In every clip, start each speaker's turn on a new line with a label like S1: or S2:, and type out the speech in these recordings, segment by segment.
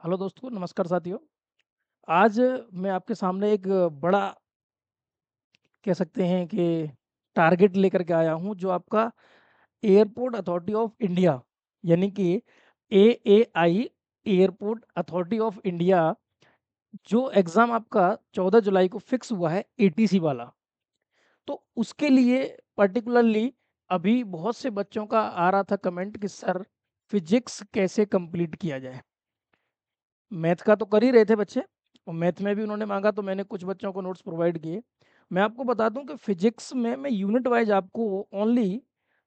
S1: Hello दोस्तों, नमस्कार साथियों। आज मैं आपके सामने एक बड़ा कह सकते हैं कि टारगेट लेकर के आया हूँ, जो आपका एयरपोर्ट अथॉरिटी ऑफ इंडिया यानी कि AAI airport authority of India जो एग्ज़ाम आपका 14 जुलाई को फिक्स हुआ है एटीसी वाला। तो उसके लिए पर्टिकुलरली अभी बहुत से बच्चों का आ रहा था कमेंट कि सर फिजिक्स कैसे कंप्लीट किया जाए। मैथ का तो कर ही रहे थे बच्चे और मैथ में भी उन्होंने मांगा तो मैंने कुछ बच्चों को नोट्स प्रोवाइड किए। मैं आपको बता दूं कि फिजिक्स में मैं यूनिट वाइज आपको ओनली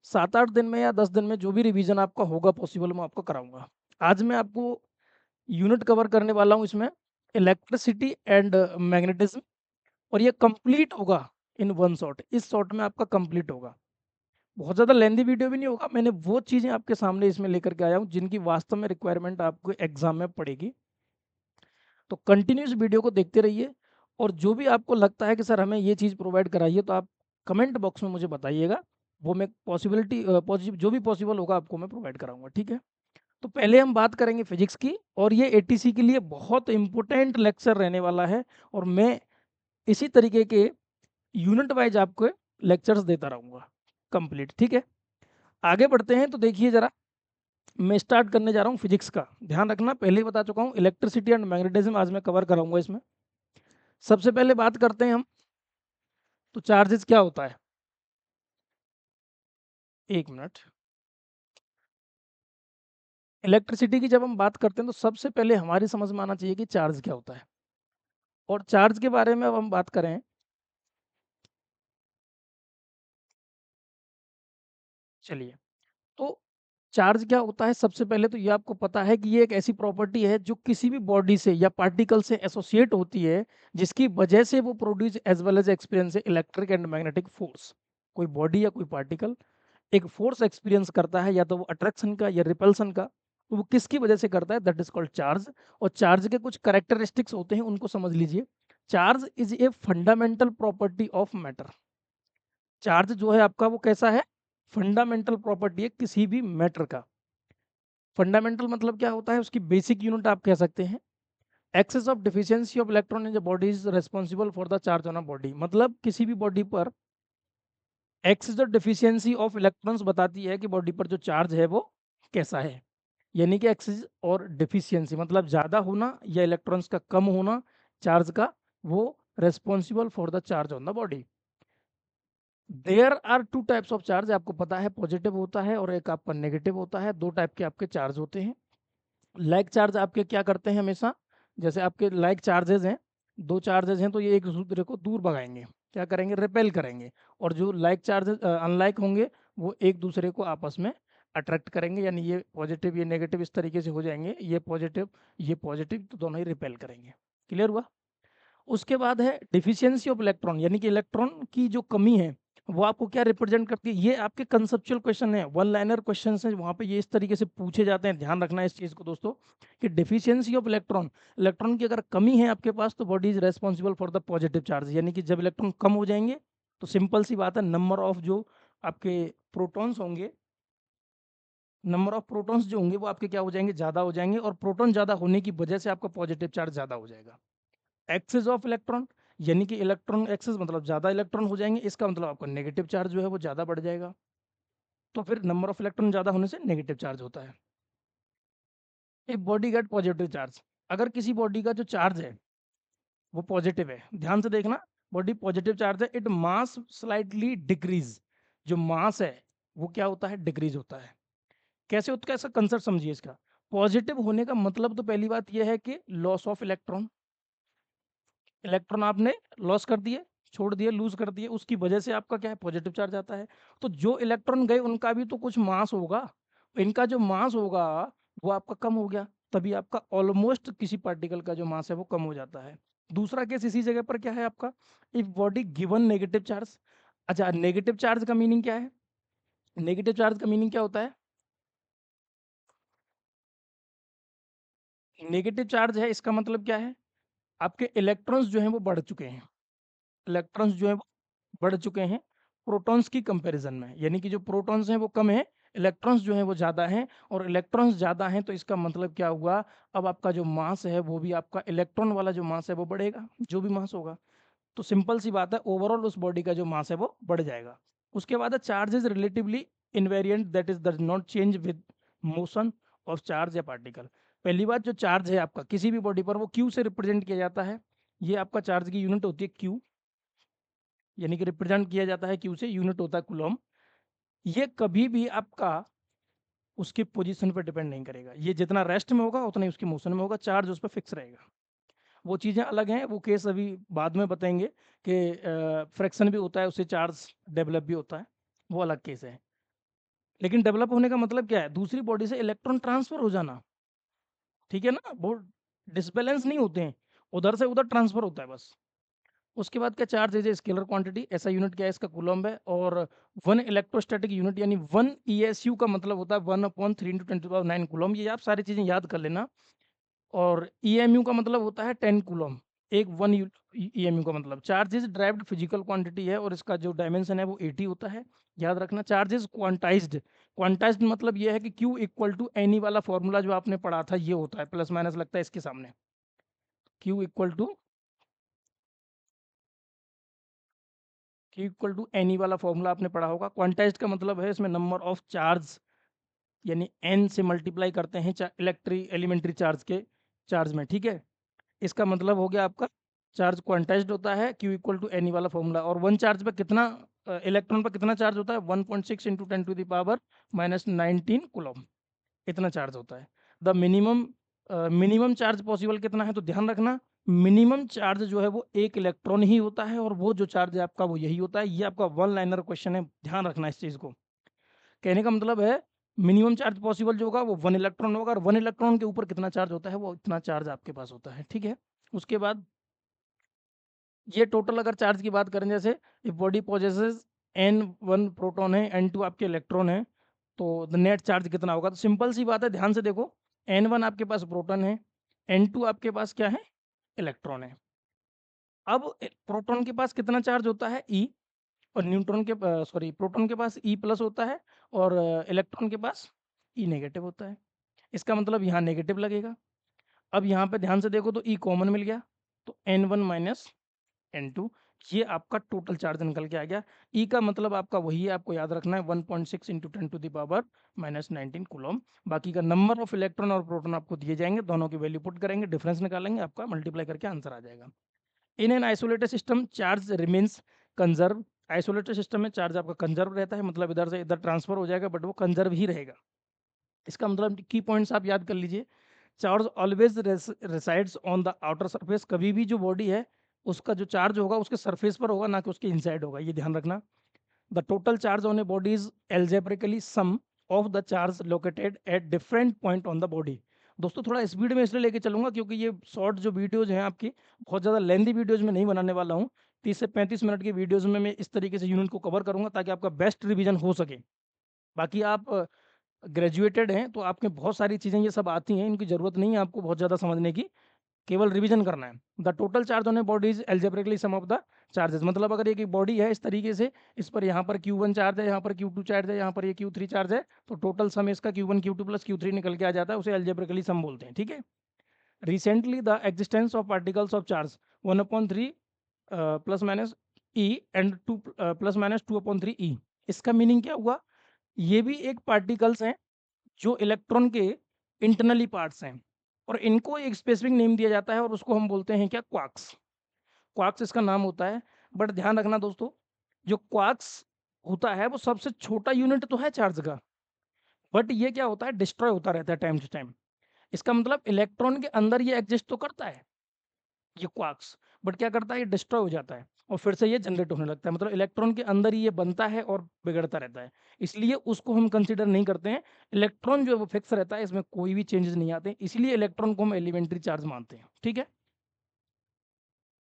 S1: 7-8 दिन में या 10 दिन में जो भी रिवीजन आपका होगा पॉसिबल मैं आपको कराऊंगा। आज मैं आपको यूनिट कवर करने वाला हूं इसमें इलेक्ट्रिसिटी एंड मैग्नेटिज्म, और ये कंप्लीट होगा इन वन शॉट। इस शॉट में आपका कंप्लीट होगा। बहुत ज़्यादा लेंदी वीडियो भी नहीं होगा। मैंने वो चीज़ें आपके सामने इसमें लेकर के आया हूँ जिनकी वास्तव में रिक्वायरमेंट आपको एग्जाम में पड़ेगी। तो कंटिन्यूस वीडियो को देखते रहिए, और जो भी आपको लगता है कि सर हमें ये चीज़ प्रोवाइड कराइए तो आप कमेंट बॉक्स में मुझे बताइएगा। वो मैं पॉसिबिलिटी पॉसिबल जो भी पॉसिबल होगा आपको मैं प्रोवाइड कराऊंगा, ठीक है। तो पहले हम बात करेंगे फिजिक्स की, और ये एटीसी के लिए बहुत इंपॉर्टेंट लेक्चर रहने वाला है। और मैं इसी तरीके के यूनिट वाइज आपको लेक्चर्स देता रहूँगा कंप्लीट, ठीक है। आगे बढ़ते हैं तो देखिए ज़रा, मैं स्टार्ट करने जा रहा हूँ फिजिक्स का। ध्यान रखना, पहले ही बता चुका हूँ इलेक्ट्रिसिटी एंड मैग्नेटिज्म आज मैं कवर कराऊंगा इसमें। सबसे पहले बात करते हैं हम, तो चार्जेस क्या होता है। एक मिनट। इलेक्ट्रिसिटी की जब हम बात करते हैं तो सबसे पहले हमारी समझ में आना चाहिए कि चार्ज क्या होता है। और चार्ज के बारे में अब हम बात करें, चलिए। तो चार्ज क्या होता है, सबसे पहले तो ये आपको पता है कि ये एक ऐसी प्रॉपर्टी है जो किसी भी बॉडी से या पार्टिकल से एसोसिएट होती है, जिसकी वजह से वो produce as well as experience electric and magnetic force. कोई बॉडी या कोई पार्टिकल एक फोर्स एक्सपीरियंस करता है, या तो वो अट्रैक्शन का या रिपल्सन का, तो वो किसकी वजह से करता है, दैट इज कॉल्ड चार्ज। और चार्ज के कुछ करेक्टरिस्टिक्स होते हैं, उनको समझ लीजिए। Charge is a fundamental property of matter. Charge जो है आपका वो कैसा है, फंडामेंटल प्रॉपर्टी है किसी भी मैटर का। फंडामेंटल मतलब क्या होता है, उसकी बेसिक यूनिट आप कह सकते हैं। Excess of deficiency of electron in the body is responsible for the charge on a body. मतलब किसी भी बॉडी पर excess of deficiency of electrons बताती है कि बॉडी पर जो चार्ज है वो कैसा है। यानी कि एक्सेस और डिफिशियंसी मतलब ज़्यादा होना या इलेक्ट्रॉन्स का कम होना चार्ज का, वो responsible for the charge on the body. There are two types of charge, आपको पता है पॉजिटिव होता है और एक आपका नेगेटिव होता है। दो टाइप के आपके चार्ज होते हैं। लाइक चार्ज आपके क्या करते हैं हमेशा, जैसे आपके लाइक चार्जेस हैं, दो चार्जेस हैं तो ये एक दूसरे को दूर भगाएंगे, क्या करेंगे, रिपेल करेंगे। और जो लाइक चार्जेस अनलाइक होंगे, वो एक दूसरे को आपस में अट्रैक्ट करेंगे। यानी ये पॉजिटिव ये नेगेटिव इस तरीके से हो जाएंगे, ये पॉजिटिव तो दोनों ही रिपेल करेंगे। क्लियर हुआ। उसके बाद है डिफिशियंसी ऑफ इलेक्ट्रॉन, यानी कि इलेक्ट्रॉन की जो कमी है वो आपको क्या रिप्रेजेंट करती है। ये आपके कंसेप्चुअल क्वेश्चन है, वन लाइनर क्वेश्चन है, वहाँ पे ये इस तरीके से पूछे जाते हैं। ध्यान रखना इस चीज़ को दोस्तों, कि डिफिशियंसी ऑफ इलेक्ट्रॉन, इलेक्ट्रॉन की अगर कमी है आपके पास तो body is responsible for the positive charge. यानी कि जब इलेक्ट्रॉन कम हो जाएंगे तो सिंपल सी बात है, नंबर ऑफ जो आपके प्रोटॉन्स होंगे, नंबर ऑफ प्रोटॉन्स जो होंगे वो आपके क्या हो जाएंगे, ज़्यादा हो जाएंगे। और प्रोटॉन ज़्यादा होने की वजह से आपका पॉजिटिव चार्ज ज़्यादा हो जाएगा। एक्सेस ऑफ इलेक्ट्रॉन, यानी कि इलेक्ट्रॉन एक्सेस मतलब ज़्यादा इलेक्ट्रॉन हो जाएंगे, इसका मतलब आपका नेगेटिव चार्ज जो है वो ज़्यादा बढ़ जाएगा। तो फिर नंबर ऑफ इलेक्ट्रॉन ज़्यादा होने से नेगेटिव चार्ज होता है। एक बॉडी गेट पॉजिटिव चार्ज, अगर किसी बॉडी का जो चार्ज है वो पॉजिटिव है, ध्यान से देखना, बॉडी पॉजिटिव चार्ज है, इट मास स्लाइटली डिक्रीज। जो मास है वो क्या होता है, डिक्रीज होता है। कैसे होता है, इसका कंसेप्ट समझिए इसका। पॉजिटिव होने का मतलब तो पहली बात यह है कि लॉस ऑफ इलेक्ट्रॉन, इलेक्ट्रॉन आपने लॉस कर दिए, छोड़ दिए, लूज कर दिए, उसकी वजह से आपका क्या है, पॉजिटिव चार्ज आता है। तो जो इलेक्ट्रॉन गए उनका भी तो कुछ मास होगा, इनका जो मास होगा वो आपका कम हो गया, तभी आपका ऑलमोस्ट किसी पार्टिकल का जो मास है वो कम हो जाता है। दूसरा केस इसी जगह पर क्या है आपका, if body given negative charge. अच्छा, नेगेटिव चार्ज का मीनिंग क्या है, नेगेटिव चार्ज का मीनिंग क्या होता है, नेगेटिव चार्ज है इसका मतलब क्या है, आपके इलेक्ट्रॉन्स जो हैं वो बढ़ चुके हैं, इलेक्ट्रॉन्स जो है वो बढ़ चुके हैं प्रोटॉन्स की कंपैरिजन में। यानी कि जो प्रोटॉन्स हैं वो कम है, इलेक्ट्रॉन्स जो हैं वो ज़्यादा हैं, और इलेक्ट्रॉन्स ज़्यादा हैं तो इसका मतलब क्या हुआ, अब आपका जो मास है वो भी आपका इलेक्ट्रॉन वाला जो मास है वो बढ़ेगा, जो भी मास होगा। तो सिंपल सी बात है, ओवरऑल उस बॉडी का जो मास है वो बढ़ जाएगा। उसके बाद charge is relatively invariant, that is does not change with motion of charge या पार्टिकल। पहली बात, जो चार्ज है आपका किसी भी बॉडी पर वो क्यू से रिप्रेजेंट किया जाता है। ये आपका चार्ज की यूनिट होती है क्यू, यानी कि रिप्रेजेंट किया जाता है क्यू से, यूनिट होता है कूलम। ये कभी भी आपका उसकी पोजीशन पर डिपेंड नहीं करेगा, ये जितना रेस्ट में होगा उतना ही उसकी मोशन में होगा, चार्ज उस पर फिक्स रहेगा। वो चीज़ें अलग हैं, वो केस अभी बाद में बताएंगे कि फ्रैक्शन भी होता है, उससे चार्ज डेवलप भी होता है, वो अलग केस है। लेकिन डेवलप होने का मतलब क्या है, दूसरी बॉडी से इलेक्ट्रॉन ट्रांसफर हो जाना, ठीक है ना, वो डिसबैलेंस नहीं होते हैं, उधर से उधर ट्रांसफर होता है बस। उसके बाद क्या, charge is a scalar quantity, ऐसा यूनिट क्या है इसका, कूलम्ब है। और वन इलेक्ट्रोस्टैटिक यूनिट यानी वन ईएसयू का मतलब होता है 1/3 × 10⁹ कूलम्ब, ये आप सारी चीज़ें याद कर लेना। और ईएमयू का मतलब होता है 10 कूलम, एक वन ईएमयू का मतलब। Charge is derived physical quantity है और इसका जो डायमेंशन है वो 80 होता है, याद रखना। चार्ज इज क्वांटाइज्ड, क्वांटाइज्ड मतलब ये है कि Q इक्वल टू एनी वाला फॉर्मूला जो आपने पढ़ा था ये होता है, प्लस माइनस लगता है इसके सामने। Q इक्वल टू एनी वाला फॉर्मूला आपने पढ़ा होगा। क्वांटाइज्ड का मतलब है इसमें नंबर ऑफ चार्ज, यानी n से मल्टीप्लाई करते हैं एलिमेंट्री चार्ज के चार्ज में, ठीक है। इसका मतलब हो गया आपका चार्ज क्वांटाइज्ड होता है, Q इक्वल टू एनी वाला फॉर्मूला। और वन चार्ज पे कितना, इलेक्ट्रॉन पर कितना चार्ज होता है, 1.6 इंटू 10⁻⁻19 कूलम, इतना चार्ज होता है। द मिनिमम चार्ज पॉसिबल कितना है, तो ध्यान रखना मिनिमम चार्ज जो है वो एक इलेक्ट्रॉन ही होता है, और वो जो चार्ज है आपका वो यही होता है। ये आपका वन लाइनर क्वेश्चन है, ध्यान रखना इस चीज़ को। कहने का मतलब है मिनिमम चार्ज पॉसिबल जो होगा वो वन इलेक्ट्रॉन होगा, और वन इलेक्ट्रॉन के ऊपर कितना चार्ज होता है वो इतना चार्ज आपके पास होता है, ठीक है। उसके बाद ये टोटल अगर चार्ज की बात करें, जैसे if body possesses n1 proton है, n2 आपके इलेक्ट्रॉन है, तो द नेट चार्ज कितना होगा। तो सिंपल सी बात है, ध्यान से देखो, n1 आपके पास प्रोटॉन है, n2 आपके पास क्या है, इलेक्ट्रॉन है। अब प्रोटॉन के पास कितना चार्ज होता है, E, और न्यूट्रॉन के सॉरी प्रोटॉन के पास E प्लस होता है, और इलेक्ट्रॉन के पास E नेगेटिव होता है। इसका मतलब यहाँ नेगेटिव लगेगा। अब यहाँ पे ध्यान से देखो तो E कॉमन मिल गया, तो n1 माइनस n2, ये आपका टोटल चार्ज निकल के आ गया। E का मतलब आपका वही है, आपको याद रखना है 1.6 इंटू 10⁻⁻19 कूलम। बाकी का नंबर ऑफ इलेक्ट्रॉन और प्रोटॉन आपको दिए जाएंगे, दोनों की वैल्यू पुट करेंगे, डिफरेंस निकालेंगे, आपका मल्टीप्लाई करके आंसर आ जाएगा। In an isolated system charge remains conserve, isolated system में चार्ज आपका कंजर्व रहता है, मतलब इधर से इधर ट्रांसफर हो जाएगा बट वो कंजर्व ही रहेगा। इसका मतलब की पॉइंट्स आप याद कर लीजिए। Charge always resides on the outer surface, कभी भी जो बॉडी है उसका जो चार्ज होगा उसके सरफेस पर होगा, ना कि उसके इनसाइड होगा, ये ध्यान रखना। The total charge on a body is algebraically sum of the charge located at different point on the body. दोस्तों थोड़ा स्पीड में इसलिए लेके चलूंगा क्योंकि ये शॉर्ट जो वीडियोज हैं आपकी, बहुत ज़्यादा लेंदी वीडियोज में नहीं बनाने वाला हूँ। 30 से 35 मिनट की वीडियोज में मैं इस तरीके से यूनिट को कवर करूंगा ताकि आपका बेस्ट रिवीजन हो सके। बाकी आप ग्रेजुएटेड हैं तो आपके बहुत सारी चीज़ें ये सब आती हैं, इनकी ज़रूरत नहीं है आपको बहुत ज़्यादा समझने की, केवल रिवीजन करना है। The total charge on a body is algebraically sum of the charges, मतलब अगर एक बॉडी है इस तरीके से, इस पर यहाँ पर Q1 चार्ज है, यहाँ पर Q2 चार्ज है, यहाँ पर ये Q3 चार्ज है, तो टोटल सम इसका Q1 Q2 प्लस Q3 निकल के आ जाता है, उसे एल्जेब्रिकली सम बोलते हैं, ठीक है। Recently the existence of particles of charge 1/3 plus minus E and 2 plus minus 2/3 E, इसका मीनिंग क्या हुआ, ये भी एक पार्टिकल्स हैं जो इलेक्ट्रॉन के इंटरनली पार्ट्स हैं, और इनको एक स्पेसिफिक नेम दिया जाता है और उसको हम बोलते हैं क्या, क्वार्क्स। क्वार्क्स इसका नाम होता है। बट ध्यान रखना दोस्तों, जो क्वार्क्स होता है वो सबसे छोटा यूनिट तो है चार्ज का, बट ये क्या होता है, डिस्ट्रॉय होता रहता है टाइम टू टाइम। इसका मतलब इलेक्ट्रॉन के अंदर ये एग्जिस्ट तो करता है ये क्वार्क्स, बट क्या करता है, ये डिस्ट्रॉय हो जाता है और फिर से ये जनरेट होने लगता है, मतलब इलेक्ट्रॉन के अंदर ही ये बनता है और बिगड़ता रहता है, इसलिए उसको हम कंसीडर नहीं करते हैं। इलेक्ट्रॉन जो है वो फिक्स रहता है, इसमें कोई भी चेंजेस नहीं आते, इसलिए इलेक्ट्रॉन को हम एलिमेंट्री चार्ज मानते हैं, ठीक है।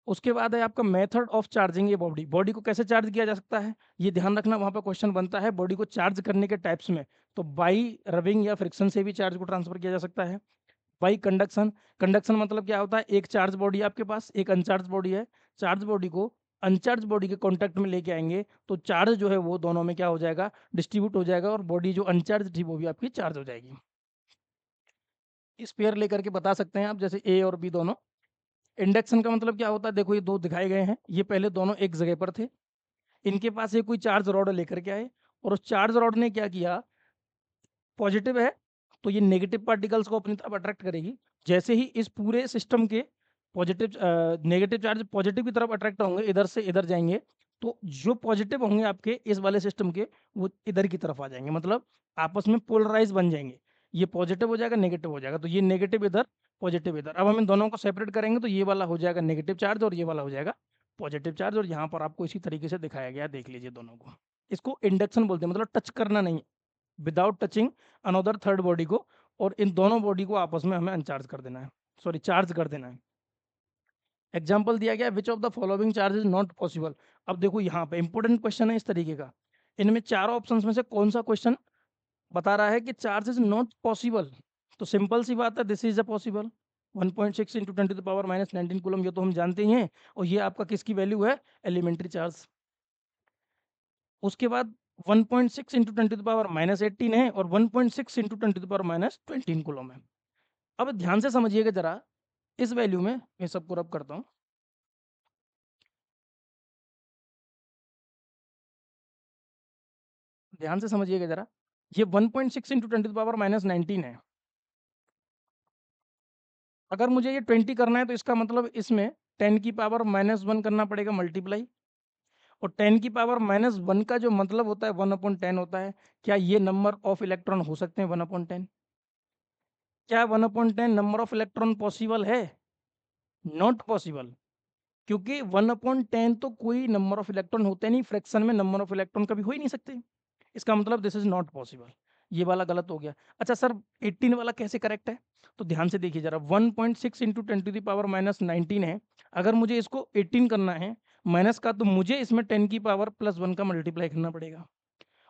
S1: उसके बाद है आपका method of charging a body, body को कैसे चार्ज किया जा सकता है, ये ध्यान रखना, वहाँ पर क्वेश्चन बनता है बॉडी को चार्ज करने के टाइप्स में। तो बाई रबिंग या फ्रिक्शन से भी चार्ज को ट्रांसफर किया जा सकता है। बाई कंडक्शन, कंडक्शन मतलब क्या होता है, एक चार्ज बॉडी है आपके पास, एक अनचार्ज बॉडी है, चार्ज बॉडी को अनचार्ज बॉडी के कांटेक्ट में लेके आएंगे तो चार्ज जो है वो दोनों में क्या हो जाएगा, डिस्ट्रीब्यूट हो जाएगा, और बॉडी जो अनचार्ज थी वो भी आपकी चार्ज हो जाएगी। इस पेयर लेकर के बता सकते हैं आप, जैसे ए और बी दोनों। इंडक्शन का मतलब क्या होता है, देखो ये दो दिखाए गए हैं, ये पहले दोनों एक जगह पर थे, इनके पास ये कोई चार्ज रॉड लेकर के आए, और उस चार्ज रॉड ने क्या किया, पॉजिटिव है तो ये नेगेटिव पार्टिकल्स को अपनी तरफ अट्रैक्ट करेगी। जैसे ही इस पूरे सिस्टम के पॉजिटिव नेगेटिव चार्ज पॉजिटिव की तरफ अट्रैक्ट होंगे, इधर से इधर जाएंगे, तो जो पॉजिटिव होंगे आपके इस वाले सिस्टम के, वो इधर की तरफ आ जाएंगे, मतलब आपस में पोलराइज बन जाएंगे। ये पॉजिटिव हो जाएगा, नेगेटिव हो जाएगा, तो ये नेगेटिव इधर, पॉजिटिव इधर। अब हम इन दोनों को सेपरेट करेंगे तो ये वाला हो जाएगा नेगेटिव चार्ज और ये वाला हो जाएगा पॉजिटिव चार्ज, और यहाँ पर आपको इसी तरीके से दिखाया गया, देख लीजिए दोनों को। इसको इंडक्शन बोलते हैं, मतलब टच करना नहीं, without touching another third body को, और इन दोनों बॉडी को आपस में हमें अनचार्ज कर देना है, सॉरी चार्ज कर देना है। एग्जाम्पल दिया गया, which of the following charge is not possible. अब देखो यहाँ पे इंपॉर्टेंट क्वेश्चन है इस तरीके का, इनमें चारों ऑप्शंस में से कौन सा क्वेश्चन बता रहा है कि चार्ज इज नॉट पॉसिबल। तो सिंपल सी बात है, this is a possible, 1.6 into 10⁻⁻19 coulomb, ये तो हम जानते ही हैं, और ये आपका किसकी वैल्यू है, एलिमेंट्री चार्ज। उसके बाद 1.6 इंटू 10⁻18 है, और 1.6 इंटू 10⁻12 कूलम है। अब ध्यान से समझिएगा जरा, इस वैल्यू में मैं सबको रब करता हूँ, ध्यान से समझिएगा जरा, ये 1.6 इंटू 10⁻19 है। अगर मुझे ये 20 करना है तो इसका मतलब इसमें 10⁻⁻1 करना पड़ेगा मल्टीप्लाई, और 10⁻⁻1 का जो मतलब होता है 1/10 होता है। क्या ये नंबर ऑफ इलेक्ट्रॉन हो सकते हैं 1/10? क्या 1/10 नंबर ऑफ इलेक्ट्रॉन पॉसिबल है? नॉट पॉसिबल, क्योंकि 1/10 तो कोई नंबर ऑफ इलेक्ट्रॉन होते नहीं, फ्रैक्शन में नंबर ऑफ इलेक्ट्रॉन कभी हो ही नहीं सकते। इसका मतलब दिस इज नॉट पॉसिबल, ये वाला गलत हो गया। अच्छा सर, 18 वाला कैसे करेक्ट है? तो ध्यान से देखिए जरा, 1.6 इंटू 10⁻⁻19 है, अगर मुझे इसको 18 करना है माइनस का, तो मुझे इसमें 10⁻+1 का मल्टीप्लाई करना पड़ेगा,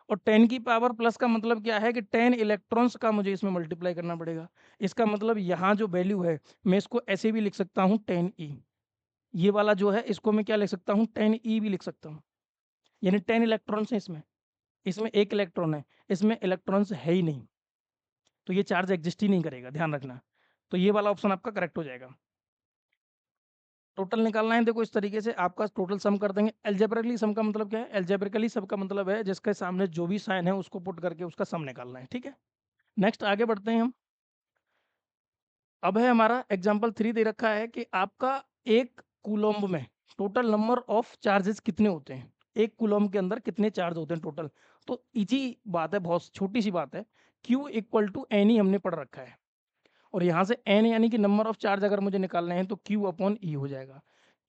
S1: और 10⁻+ का मतलब क्या है कि 10 इलेक्ट्रॉन्स का मुझे इसमें मल्टीप्लाई करना पड़ेगा। इसका मतलब यहाँ जो वैल्यू है, मैं इसको ऐसे भी लिख सकता हूँ 10e, ये वाला जो है इसको मैं क्या लिख सकता हूँ, 10e भी लिख सकता हूँ, यानी 10 इलेक्ट्रॉन्स हैं इसमें, इसमें एक इलेक्ट्रॉन है, इसमें इलेक्ट्रॉन्स है ही नहीं, तो ये चार्ज एग्जिस्ट ही नहीं करेगा, ध्यान रखना। तो ये वाला ऑप्शन आपका करेक्ट हो जाएगा। टोटल निकालना है, देखो इस तरीके से आपका टोटल सम कर देंगे। एल्जेब्रिकली सम का मतलब क्या है, एल्जेब्रिकली सम का मतलब है जिसके सामने जो भी साइन है उसको पुट करके उसका सम निकालना है, ठीक है। नेक्स्ट आगे बढ़ते हैं हम। अब है हमारा एग्जाम्पल 3 दे रखा है कि आपका एक कूलम्ब में टोटल नंबर ऑफ चार्जेस कितने होते हैं, एक कूलम्ब के अंदर कितने चार्ज होते हैं टोटल। तो इजी बात है, बहुत छोटी सी बात है, Q इक्वल टू एन ही हमने पढ़ रखा है, और यहाँ से एन यानी कि नंबर ऑफ चार्ज अगर मुझे निकालने हैं तो Q/E हो जाएगा।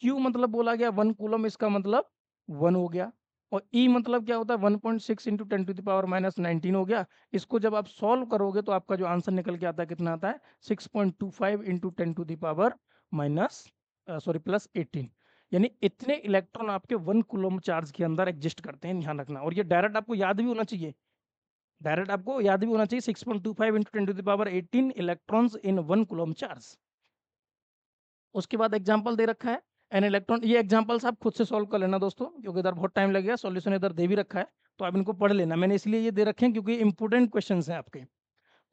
S1: Q मतलब बोला गया 1 कूलम, इसका मतलब 1 हो गया, और E मतलब क्या होता है 1.6 इंटू 10⁻⁻19 हो गया। इसको जब आप सॉल्व करोगे तो आपका जो आंसर निकल के आता है कितना आता है, 6.25 इंटू 10⁻+18, यानी इतने इलेक्ट्रॉन आपके 1 कूलम चार्ज के अंदर एग्जिस्ट करते हैं, ध्यान रखना। और ये डायरेक्ट आपको याद भी होना चाहिए, डायरेक्ट आपको याद भी होना चाहिए, 6.25 into 10⁻18 electrons in 1 coulomb charge. उसके बाद एग्जांपल दे रखा है एन इलेक्ट्रॉन, ये एग्जांपल्स आप खुद से सॉल्व कर लेना दोस्तों, क्योंकि इधर बहुत टाइम लगेगा, सॉल्यूशन इधर दे भी रखा है, तो आप इनको पढ़ लेना। मैंने इसलिए ये दे रखे हैं क्योंकि इंपॉर्टेंट क्वेश्चंस हैं आपके।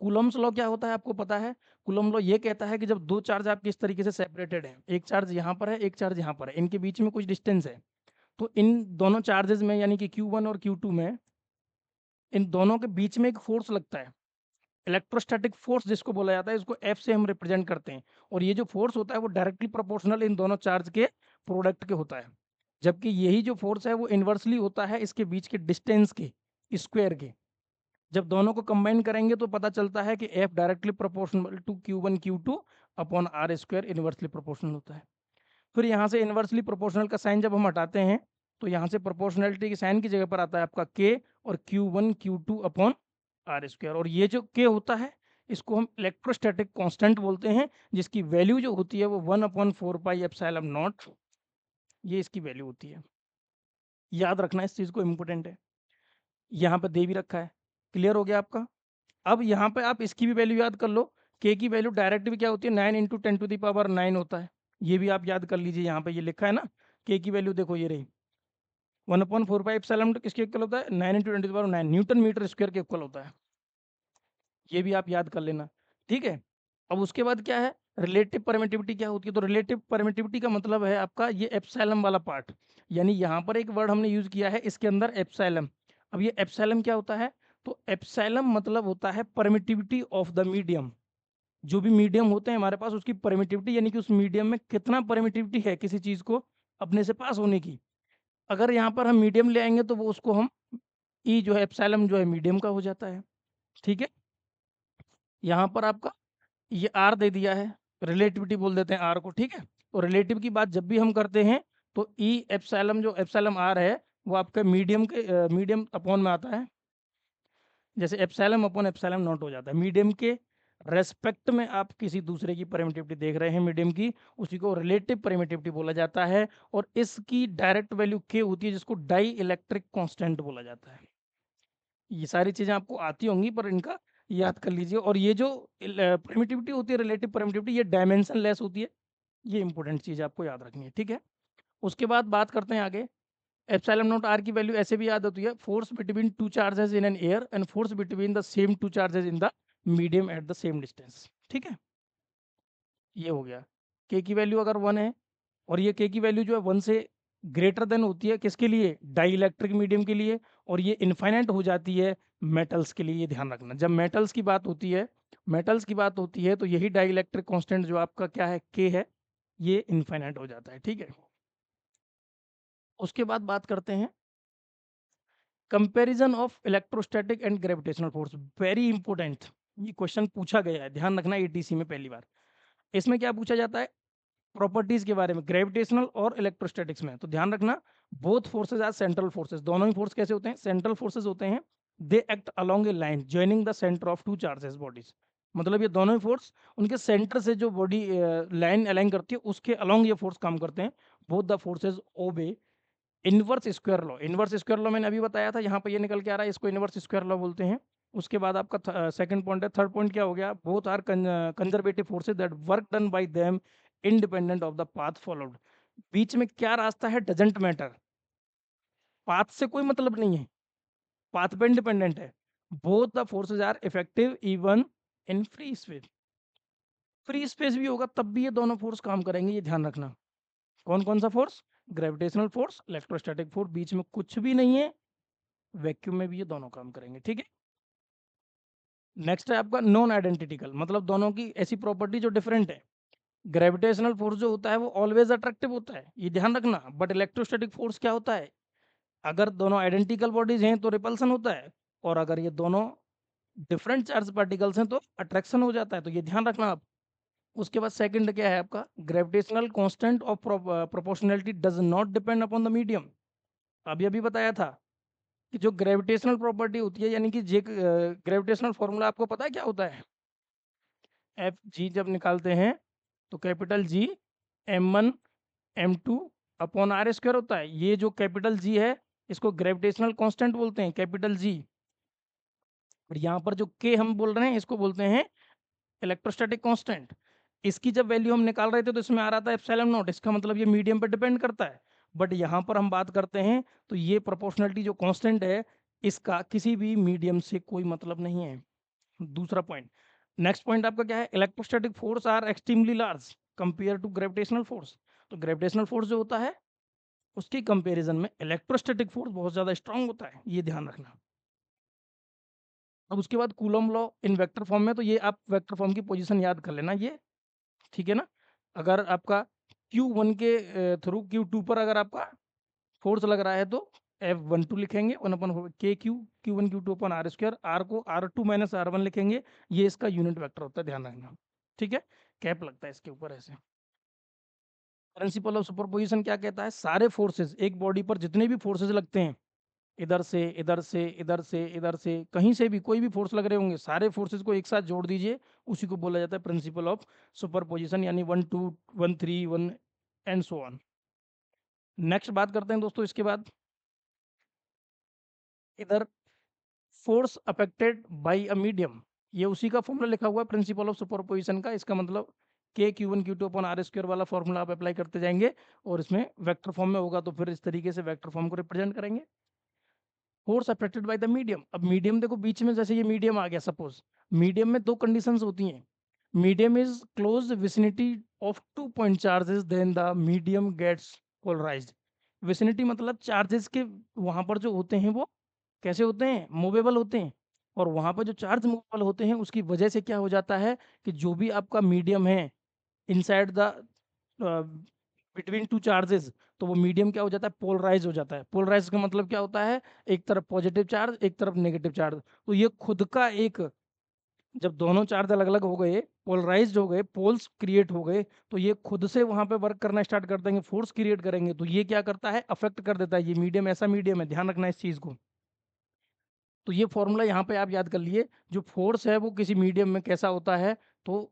S1: कूलम्स लॉ क्या होता है आपको पता है? कूलम लॉ ये कहता है कि जब दो चार्ज आपके इस तरीके से सेपरेटेड हैं, एक चार्ज यहाँ पर है, एक चार्ज यहाँ पर है, इनके बीच में कुछ डिस्टेंस है, तो इन दोनों चार्जेस में यानी कि Q1 और Q2 में, इन दोनों के बीच में एक फोर्स लगता है, इलेक्ट्रोस्टैटिक फोर्स जिसको बोला जाता है, इसको F से हम रिप्रेजेंट करते हैं। और ये जो फोर्स होता है वो डायरेक्टली प्रोपोर्शनल इन दोनों चार्ज के प्रोडक्ट के होता है, जबकि यही जो फोर्स है वो इन्वर्सली होता है इसके बीच के डिस्टेंस के स्क्वायर के। जब दोनों को कंबाइन करेंगे तो पता चलता है कि F directly proportional to Q1 Q2 upon R square inversely proportional होता है। फिर यहाँ से इन्वर्सली प्रोपोर्शनल का साइन जब हम हटाते हैं तो यहाँ से प्रोपोर्शनलिटी के साइन की जगह पर आता है आपका K और Q1 Q2 upon are square. और ये जो K होता है इसको हम इलेक्ट्रोस्टैटिक कांस्टेंट बोलते हैं, जिसकी वैल्यू जो होती है वो 1/4πε0, ये इसकी वैल्यू होती है। याद रखना इस चीज़ को, इम्पोर्टेंट है। यहाँ पर दे भी रखा है, क्लियर हो गया आपका। अब यहाँ पे आप इसकी भी वैल्यू याद कर लो, K की वैल्यू डायरेक्ट भी क्या होती है 9 इंटू 10⁻9 होता है, ये भी आप याद कर लीजिए, यहाँ पे ये लिखा है ना, के की वैल्यू देखो ये रही 1/4 एप्सिलॉन नॉट किसके इक्वल होता है 9 × 10⁹ न्यूटन मीटर स्क्वायर के इक्वल होता है। ये भी आप याद कर लेना, ठीक है। अब उसके बाद क्या है, रिलेटिव परमिटिविटी क्या होती है, तो रिलेटिव परमिटिविटी का मतलब है आपका ये एप्सिलॉन वाला पार्ट, यानी यहाँ पर एक वर्ड हमने यूज किया है इसके अंदर एप्सिलॉन। अब ये एप्सिलॉन क्या होता है, तो एप्सिलॉन मतलब होता है परमिटिविटी ऑफ द मीडियम। जो भी मीडियम होते हैं हमारे पास उसकी परमिटिविटी, यानी कि उस मीडियम में कितना परमिटिविटी है किसी चीज को अपने से पास होने की। अगर यहाँ पर हम मीडियम ले आएंगे तो वो उसको हम ई जो है एप्सिलॉन जो है मीडियम का हो जाता है, ठीक है। यहाँ पर आपका ये आर दे दिया है, रिलेटिविटी बोल देते हैं आर को, ठीक है। तो रिलेटिव की बात जब भी हम करते हैं तो ई एप्सिलॉन जो एप्सिलॉन आर है वो आपके मीडियम अपॉन में आता है, जैसे एप्सिलॉन अपॉन एप्सिलॉन नॉट हो जाता है। मीडियम के रेस्पेक्ट में आप किसी दूसरे की परमिटिविटी देख रहे हैं मीडियम की, उसी को रिलेटिव परमिटिविटी बोला जाता है। और इसकी डायरेक्ट वैल्यू के होती है जिसको डाई इलेक्ट्रिक कांस्टेंट बोला जाता है। ये सारी चीजें आपको आती होंगी पर इनका याद कर लीजिए। और ये जो परमिटिविटी होती है रिलेटिव परमिटिविटी, ये डायमेंशन लेस होती है, ये इंपॉर्टेंट चीज आपको याद रखनी है, ठीक है। उसके बाद बात करते हैं आगे, एप्सिलॉन नॉट आर की वैल्यू ऐसे भी याद होती है, force between two charges in an air and force between the same two charges in the medium at the same distance, ठीक है। ये हो गया, के की वैल्यू अगर 1 है और ये के की वैल्यू जो है 1 से ग्रेटर देन होती है किसके लिए, डाई इलेक्ट्रिक मीडियम के लिए, और ये इनफाइनाइट हो जाती है मेटल्स के लिए। ये ध्यान रखना, जब मेटल्स की बात होती है, तो यही डाई इलेक्ट्रिक कॉन्स्टेंट जो आपका क्या है के है, ये इनफाइनाइट हो जाता है, ठीक है। उसके बाद बात करते हैं comparison of electrostatic and gravitational force, very important. ये क्वेश्चन पूछा गया है, ध्यान रखना, एटीसी में पहली बार। इसमें क्या पूछा जाता है, प्रॉपर्टीज के बारे में ग्रेविटेशनल और इलेक्ट्रोस्टैटिक्स में। तो ध्यान रखना, both forces are central forces, दोनों ही फोर्स कैसे होते हैं, सेंट्रल फोर्सेज होते हैं। They act along A line joining the centre of two charges bodies, मतलब ये दोनों ही फोर्स उनके सेंटर से जो बॉडी लाइन अलाइन करती है उसके अलोंग ये फोर्स काम करते हैं। Both the forces obey inverse square law. Inverse square law मैंने अभी बताया था, यहाँ पे ये निकल के आ रहा है, इसको इनवर्स स्क्वायर लॉ बोलते हैं। उसके बाद आपका सेकंड पॉइंट है, थर्ड पॉइंट क्या हो गया, both are conservative forces that work done by them independent of the path followed. बीच में क्या रास्ता है डजेंट मैटर, पाथ से कोई मतलब नहीं है, पाथ पे इंडिपेंडेंट है। Both the forces are effective even in free space, free space भी होगा तब भी ये दोनों फोर्स काम करेंगे, ये ध्यान रखना। कौन कौन सा force, gravitational force, electrostatic force, बीच में कुछ भी नहीं है, वैक्यूम में भी ये दोनों काम करेंगे, ठीक है। नेक्स्ट है आपका नॉन आइडेंटिकल, मतलब दोनों की ऐसी प्रॉपर्टी जो डिफरेंट है। ग्रेविटेशनल फोर्स जो होता है वो ऑलवेज अट्रैक्टिव होता है, ये ध्यान रखना। बट इलेक्ट्रोस्टैटिक फोर्स क्या होता है, अगर दोनों आइडेंटिकल बॉडीज हैं तो रिपल्सन होता है, और अगर ये दोनों डिफरेंट चार्ज पार्टिकल्स हैं तो अट्रैक्शन हो जाता है, तो ये ध्यान रखना आप। उसके बाद सेकंड क्या है आपका, gravitational constant of proportionality does not depend upon the medium. अभी अभी बताया था कि जो ग्रेविटेशनल प्रॉपर्टी होती है, यानी कि जे ग्रेविटेशनल फॉर्मूला आपको पता है क्या होता है, एफ जी जब निकालते हैं तो capital G m1 m2 upon are square होता है। ये जो कैपिटल जी है इसको ग्रेविटेशनल कांस्टेंट बोलते हैं, कैपिटल जी। और यहाँ पर जो के हम बोल रहे हैं इसको बोलते हैं इलेक्ट्रोस्टैटिक कांस्टेंट। इसकी जब वैल्यू हम निकाल रहे थे तो इसमें आ रहा था एप्सिलॉन नॉट, इसका मतलब ये मीडियम पर डिपेंड करता है। बट यहाँ पर हम बात करते हैं तो ये प्रोपोर्शनलिटी जो कांस्टेंट है इसका किसी भी मीडियम से कोई मतलब नहीं है। दूसरा पॉइंट, नेक्स्ट पॉइंट आपका क्या है, electrostatic force are extremely large compare to gravitational force. तो ग्रेविटेशनल फोर्स जो होता है उसकी कंपैरिजन में इलेक्ट्रोस्टैटिक फोर्स बहुत ज्यादा स्ट्रांग होता है, ये ध्यान रखना। अब उसके बाद coulomb law in vector form में, तो ये आप वेक्टर फॉर्म की पोजीशन याद कर लेना ये, ठीक है ना। अगर आपका Q1 के थ्रू Q2 पर अगर आपका फोर्स लग रहा है तो F12 लिखेंगे, 1/K Q1 Q2 are square, are को R2 - R1 लिखेंगे, ये इसका यूनिट वेक्टर होता है, ध्यान रखना, ठीक है। कैप लगता है इसके ऊपर ऐसे। प्रिंसिपल ऑफ सुपरपोजिशन क्या कहता है, सारे फोर्सेस एक बॉडी पर जितने भी फोर्सेस लगते हैं, इधर से इधर से इधर से इधर से कहीं से भी कोई भी फोर्स लग रहे होंगे, सारे फोर्सेस को एक साथ जोड़ दीजिए, उसी को बोला जाता है प्रिंसिपल ऑफ सुपरपोजिशन, यानी 1 2 1 3 1 एंड सो ऑन। नेक्स्ट बात करते हैं दोस्तों, इसके बाद इधर force affected by a medium, ये उसी का फॉर्मूला लिखा हुआ है प्रिंसिपल ऑफ सुपरपोजिशन का। इसका मतलब के Q1 Q2 upon are square वाला फॉर्मूला आप अप्लाई करते जाएंगे और इसमें वेक्टर फॉर्म में होगा तो फिर इस तरीके से वेक्टर फॉर्म को रिप्रेजेंट करेंगे। Force affected by the medium, अब मीडियम देखो बीच में जैसे ये मीडियम आ गया, सपोज मीडियम में दो कंडीशंस होती हैं, medium is close vicinity of 2 point charges then the medium gets polarized. Vicinity मतलब चार्जेस के वहां पर जो होते हैं वो कैसे होते हैं, मूवेबल होते हैं, और वहां पर जो चार्ज मूवेबल होते हैं उसकी वजह से क्या हो जाता है कि जो भी आपका मीडियम है inside the between two charges, तो वो मीडियम क्या हो जाता है, पोलराइज हो जाता है। पोलराइज का मतलब क्या होता है, एक तरफ पॉजिटिव चार्ज एक तरफ नेगेटिव चार्ज, तो ये खुद का एक, जब दोनों चार्ज अलग अलग हो गए, पोलराइज्ड हो गए, पोल्स क्रिएट हो गए, तो ये खुद से वहां पे वर्क करना स्टार्ट कर देंगे, फोर्स क्रिएट करेंगे, तो ये क्या करता है, अफेक्ट कर देता है। ये मीडियम ऐसा मीडियम है, ध्यान रखना इस चीज को। तो ये फॉर्मूला यहाँ पे आप याद कर लिए, जो फोर्स है वो किसी मीडियम में कैसा होता है, तो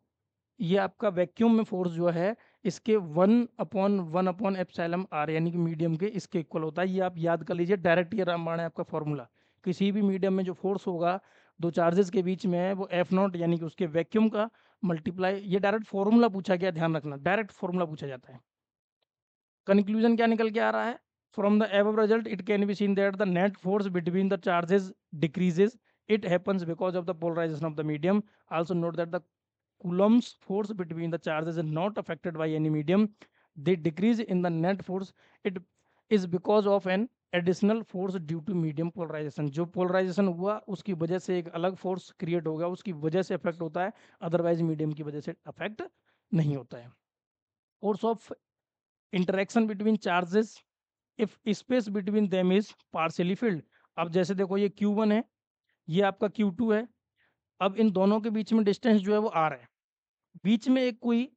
S1: ये आपका वैक्यूम में फोर्स जो है इसके 1/1/एप्सिलॉन आर यानी कि मीडियम के इसके इक्वल होता है। ये आप याद कर लीजिए, डायरेक्ट ये रामबाण है आपका फॉर्मूला। किसी भी मीडियम में जो फोर्स होगा दो चार्जेस के बीच में है वो F0 यानी कि उसके वैक्यूम का मल्टीप्लाई, ये डायरेक्ट फॉर्मूला पूछा गया, ध्यान रखना डायरेक्ट फॉर्मूला पूछा जाता है। कंक्लूजन क्या निकल के आ रहा है, from the above result it can be seen that the net force between the charges decreases. It happens because of the polarization of the medium. Also note that the coulomb's force between the charges is not affected by any medium. They decrease in the net force. It is because of an additional force due to medium polarization. जो polarization हुआ उसकी वजह से एक अलग force create हो गया, उसकी वजह से अफेक्ट होता है, अदरवाइज मीडियम की वजह से अफेक्ट नहीं होता है। Force of interaction between charges if space between them is partially field. अब जैसे देखो ये Q1 है, ये आपका Q2 है, अब इन दोनों के बीच में डिस्टेंस जो है वो R है, बीच में एक कोई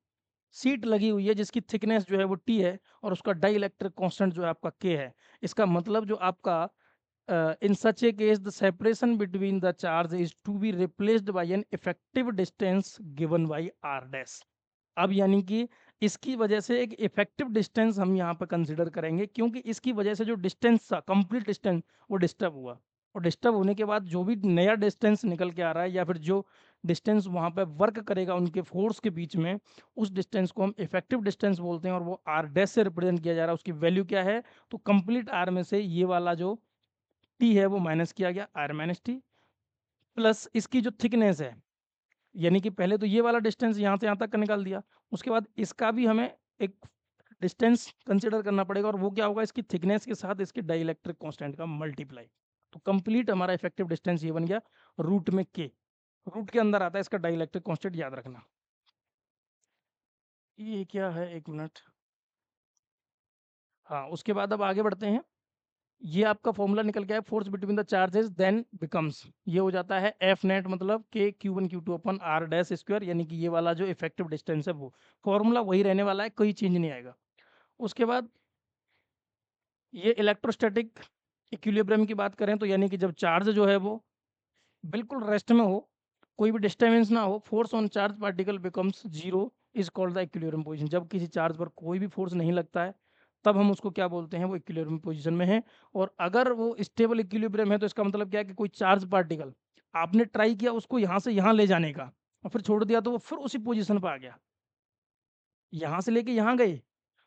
S1: सीट लगी हुई है जिसकी थिकनेस जो है वो T है और उसका डाई इलेक्ट्रिक कॉन्स्टेंट जो है आपका K है। इसका मतलब जो आपका in such a case the separation between the charge is to be replaced by an effective distance given by R dash. अब यानी कि इसकी वजह से एक इफेक्टिव डिस्टेंस हम यहाँ पर कंसिडर करेंगे, क्योंकि इसकी वजह से जो डिस्टेंस था कंप्लीट डिस्टेंस वो डिस्टर्ब हुआ, और डिस्टर्ब होने के बाद जो भी नया डिस्टेंस निकल के आ रहा है या फिर जो डिस्टेंस वहाँ पे वर्क करेगा उनके फोर्स के बीच में, उस डिस्टेंस को हम इफेक्टिव डिस्टेंस बोलते हैं और वो आर डैश से रिप्रेजेंट किया जा रहा है। उसकी वैल्यू क्या है, तो कंप्लीट आर में से ये वाला जो टी है वो माइनस किया गया, आर माइनस टी, प्लस इसकी जो थिकनेस है, यानी कि पहले तो ये वाला डिस्टेंस यहाँ से यहाँ तक का निकाल दिया, उसके बाद इसका भी हमें एक डिस्टेंस कंसिडर करना पड़ेगा, और वो क्या होगा, इसकी थिकनेस के साथ इसके डाइलेक्ट्रिक कांस्टेंट का मल्टीप्लाई। तो कंप्लीट हमारा इफेक्टिव डिस्टेंस ये बन गया रूट में के, रूट के अंदर आता है इसका डाइलेक्ट्रिक कांस्टेंट, याद रखना। ये क्या है, एक मिनट, हाँ उसके बाद अब आगे बढ़ते हैं। ये आपका फॉर्मूला निकल गया है, force between the charges then becomes, ये हो जाता है एफ नेट मतलब के Q1 Q2 upon are dash square, यानी कि ये वाला जो इफेक्टिव डिस्टेंस है वो फॉर्मूला वही रहने वाला है, कोई चेंज नहीं आएगा। उसके बाद ये इलेक्ट्रोस्टैटिक इक्विलिब्रियम की बात करें तो यानी कि जब चार्ज जो है वो बिल्कुल रेस्ट में हो, कोई भी डिस्टर्बेंस ना हो, force on charge particle becomes zero, is called the equilibrium position. जब किसी चार्ज पर कोई भी फोर्स नहीं लगता है तब हम उसको क्या बोलते हैं, वो इक्विलिब्रियम पोजीशन में है। और अगर वो स्टेबल इक्विलिब्रियम है तो इसका मतलब क्या है कि कोई चार्ज पार्टिकल आपने ट्राई किया उसको यहाँ से यहाँ ले जाने का और फिर छोड़ दिया तो वो फिर उसी पोजीशन पर आ गया, यहाँ से लेके यहाँ गए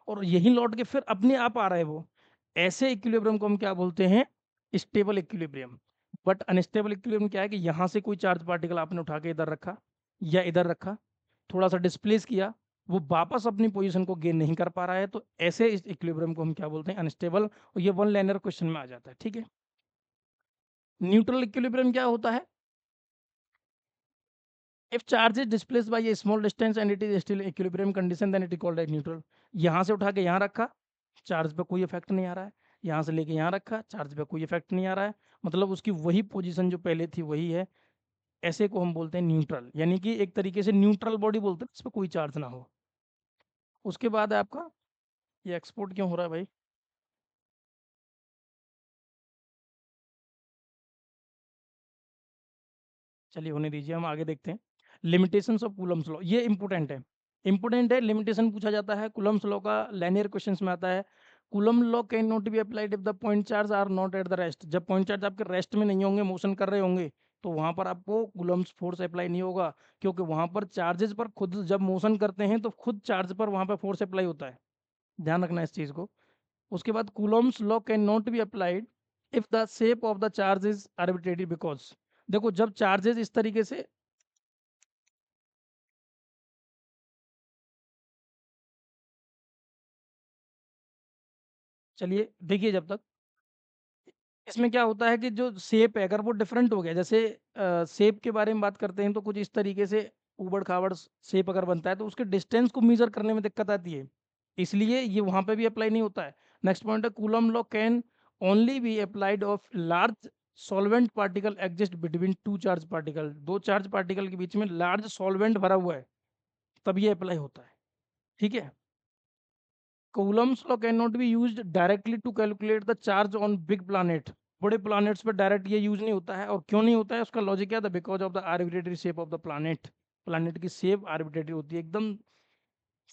S1: और यही लौट के फिर अपने आप आ रहा है वो, ऐसे इक्विलिब्रियम को हम क्या बोलते हैं, stable equilibrium. But unstable equilibrium क्या है कि यहाँ से कोई चार्ज पार्टिकल आपने उठा के इधर रखा या इधर रखा, थोड़ा सा डिस्प्लेस किया, वो वापस अपनी पोजीशन को गेन नहीं कर पा रहा है, तो ऐसे इस इक्विलिब्रियम को हम क्या बोलते हैं, अनस्टेबल। और ये वन लाइनर क्वेश्चन में आ जाता है, ठीक है। न्यूट्रल इक्विलिब्रियम क्या होता है, if charge is displaced by a small distance and it is still equilibrium condition then it is called as neutral। यहाँ से उठा के यहाँ रखा, चार्ज पे कोई इफेक्ट नहीं आ रहा है, यहाँ से लेके यहाँ रखा, चार्ज पे कोई इफेक्ट नहीं आ रहा है, मतलब उसकी वही पोजीशन जो पहले थी वही है, ऐसे को हम बोलते हैं न्यूट्रल, यानी कि एक तरीके से न्यूट्रल बॉडी बोलते हैं, इस पर कोई चार्ज ना हो। उसके बाद है आपका, ये एक्सपोर्ट क्यों हो रहा है भाई, चलिए होने दीजिए, हम आगे देखते हैं। लिमिटेशंस ऑफ कूलम्स लॉ, ये इंपॉर्टेंट है, इंपॉर्टेंट है, लिमिटेशन पूछा जाता है कूलम्स लॉ का, लाइनियर क्वेश्चंस में आता है। Coulomb law can not be applied if the point charge are not at the rest, जब पॉइंट चार्ज आपके रेस्ट में नहीं होंगे, मोशन कर रहे होंगे, तो वहां पर आपको कूलम्ब्स फोर्स अप्लाई नहीं होगा, क्योंकि वहां पर चार्जेस पर खुद जब मोशन करते हैं तो खुद चार्ज पर वहां पर फोर्स अप्लाई होता है। ध्यान रखना इस चीज को। उसके बाद Coulomb's law can not be applied if the shape of the charge is arbitrary, because देखो जब चार्जेस इस तरीके से, चलिए देखिए जब तक, इसमें क्या होता है कि जो शेप है अगर वो डिफरेंट हो गया, जैसे शेप के बारे में बात करते हैं तो कुछ इस तरीके से ऊबड़ खाबड़ शेप अगर बनता है तो उसके डिस्टेंस को मेजर करने में दिक्कत आती है, इसलिए ये वहां पे भी अप्लाई नहीं होता है। नेक्स्ट पॉइंट है Coulomb law can only be applied of large solvent particle exist between two charge particle, दो चार्ज पार्टिकल के बीच में लार्ज सॉल्वेंट भरा हुआ है तब ये अप्लाई होता है। ठीक है। Coulomb's law cannot be used directly to calculate the charge on big planet, बड़े planets पर डायरेक्ट ये यूज नहीं होता है, और क्यों नहीं होता है उसका लॉजिक क्या था, because of the arbitrary shape of the planet, planet की शेप आर्बिट्रेटरी होती है एकदम,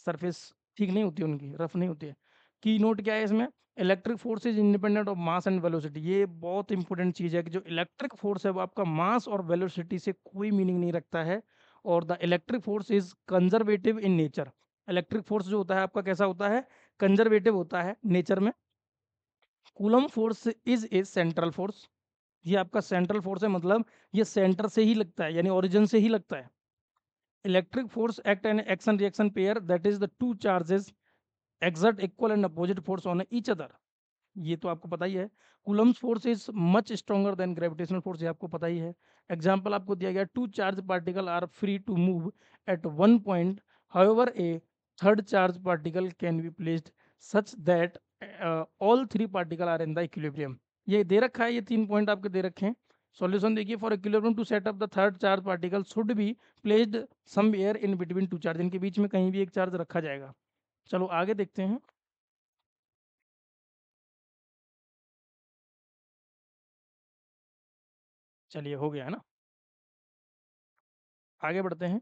S1: सरफेस ठीक नहीं होती उनकी, रफ नहीं होती है। की नोट क्या है इसमें, electric force is independent of mass and velocity, ये बहुत इंपॉर्टेंट चीज है कि जो इलेक्ट्रिक फोर्स है वो आपका मास और वेलोसिटी से कोई मीनिंग नहीं रखता है, और the electric force is conservative in nature, electric force जो होता है आपका कैसा होता है, कंजर्वेटिव होता है नेचर में। Coulomb force is a central force, ये आपका सेंट्रल फोर्स है, मतलब ये सेंटर से ही लगता है यानी ओरिजिन से ही लगता है। Electric force act an action reaction pair, that is the two charges exert equal and opposite force on each other, ये तो आपको पता ही है। Coulomb's force is much stronger than gravitational force, ये आपको पता ही है। एग्जांपल आपको दिया गया, two charge particle are free to move at one point, however a third charge particle can be placed such that all three particle are in the equilibrium, ये दे रखा है, ये तीन पॉइंट आपके दे रखे हैं। सॉल्यूशन देखिए, for equilibrium to set up the third charge particle should be placed somewhere in between two charge, इनके बीच में कहीं भी एक चार्ज रखा जाएगा। चलो आगे देखते हैं। चलिए हो गया है ना, आगे बढ़ते हैं।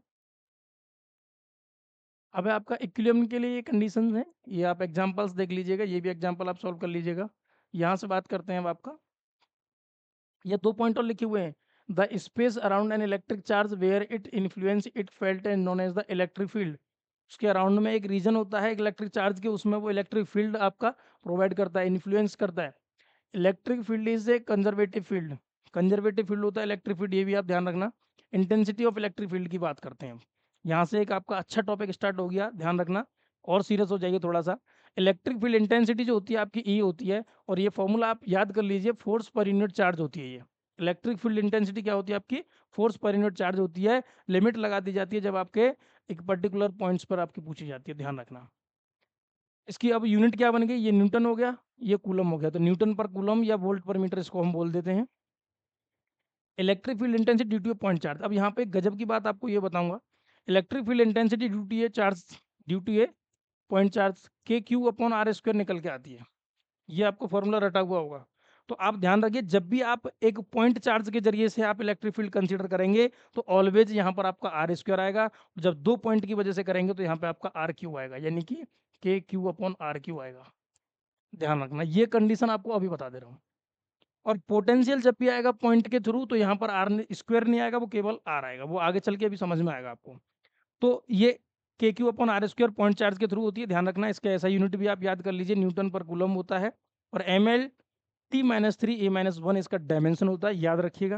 S1: अब आपका इक्विलिब्रियम के लिए ये कंडीशंस हैं, ये आप एग्जांपल्स देख लीजिएगा, ये भी एग्जांपल आप सॉल्व कर लीजिएगा। यहाँ से बात करते हैं अब आपका, ये दो पॉइंट और लिखे हुए हैं, the space around an electric charge where it influence it felt and known as the electric field, उसके अराउंड में एक रीजन होता है इलेक्ट्रिक चार्ज के, उसमें वो इलेक्ट्रिक फील्ड आपका प्रोवाइड करता है, इन्फ्लुएंस करता है। Electric field is a conservative field, conservative field होता है इलेक्ट्रिक फील्ड, ये भी आप ध्यान रखना। इंटेंसिटी ऑफ इलेक्ट्रिक फील्ड की बात करते हैं, यहाँ से एक आपका अच्छा टॉपिक स्टार्ट हो गया, ध्यान रखना और सीरियस हो जाइए थोड़ा सा। इलेक्ट्रिक फील्ड इंटेंसिटी जो होती है आपकी ई होती है, और ये फॉर्मूला आप याद कर लीजिए, फोर्स पर यूनिट चार्ज होती है ये। इलेक्ट्रिक फील्ड इंटेंसिटी क्या होती है आपकी, फोर्स पर यूनिट चार्ज होती है, लिमिट लगा दी जाती है जब आपके एक पर्टिकुलर पॉइंट्स पर आपकी पूछी जाती है, ध्यान रखना। इसकी अब यूनिट क्या बन गई, ये न्यूटन हो गया, ये कूलम हो गया, तो न्यूटन पर कूलम या वोल्ट पर मीटर इसको हम बोल देते हैं। Electric field intensity due to a point charge, अब यहाँ पे एक गजब की बात आपको ये बताऊंगा, electric field intensity due to a charge, due to a point charge के क्यू अपॉन आर स्क्वायर निकल के आती है, ये आपको फॉर्मूला रटा हुआ होगा। तो आप ध्यान रखिए, जब भी आप एक पॉइंट चार्ज के जरिए से आप इलेक्ट्रिक फील्ड कंसीडर करेंगे तो ऑलवेज यहाँ पर आपका आर स्क्वायर आएगा, जब दो पॉइंट की वजह से करेंगे तो यहाँ पे आपका आर क्यू आएगा, यानी कि के क्यू अपॉन आर क्यू आएगा। ध्यान रखना, ये कंडीशन आपको अभी बता दे रहा हूँ। और पोटेंशियल जब भी आएगा पॉइंट के थ्रू तो यहाँ पर आर स्क्वायर नहीं आएगा, वो केवल आर आएगा, वो आगे चल के अभी समझ में आएगा आपको। तो ये k q upon are square point charge के थ्रू होती है, ध्यान रखना, इसका ऐसा यूनिट भी आप याद कर लीजिए, न्यूटन पर कूलम होता है। और M L T minus three A minus one इसका डायमेंशन होता है, याद रखिएगा।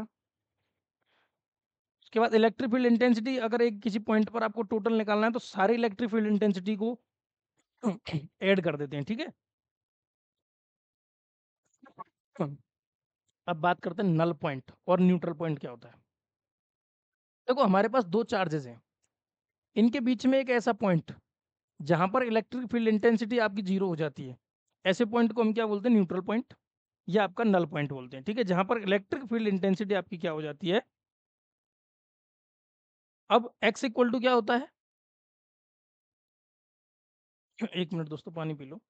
S1: उसके बाद इलेक्ट्रिक फील्ड इंटेंसिटी, अगर एक किसी पॉइंट पर आपको टोटल निकालना है तो सारे इलेक्ट्रिक फील्ड इंटेंसिटी को ऐड कर देते हैं, ठीक है। अब बात करते हैं नल पॉइंट और न्यूट्रल पॉइंट क्या होता है। देखो हमारे पास दो चार्जेस हैं, इनके बीच में एक ऐसा पॉइंट जहां पर इलेक्ट्रिक फील्ड इंटेंसिटी आपकी जीरो हो जाती है, ऐसे पॉइंट को हम क्या बोलते हैं, न्यूट्रल पॉइंट या आपका नल पॉइंट बोलते हैं, ठीक है, जहां पर इलेक्ट्रिक फील्ड इंटेंसिटी आपकी क्या हो जाती है। अब एक्स इक्वल टू क्या होता है, एक मिनट दोस्तों पानी पी लो।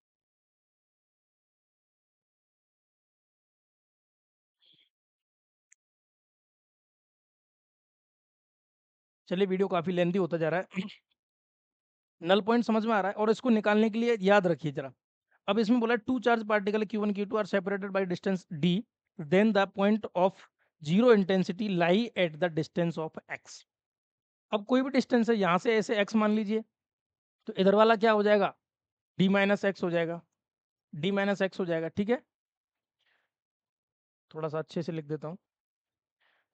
S1: चलिए वीडियो काफी लेंदी होता जा रहा है। नल पॉइंट समझ में आ रहा है, और इसको निकालने के लिए याद रखिए जरा। अब इसमें बोला two charge particle Q1 Q2 are separated by distance d, then the point of zero intensity lie at the distance of x. अब कोई भी डिस्टेंस है, यहाँ से ऐसे एक्स मान लीजिए, तो इधर वाला क्या हो जाएगा, डी माइनस एक्स हो जाएगा, डी माइनस एक्स हो जाएगा। ठीक है, थोड़ा सा अच्छे से लिख देता हूँ।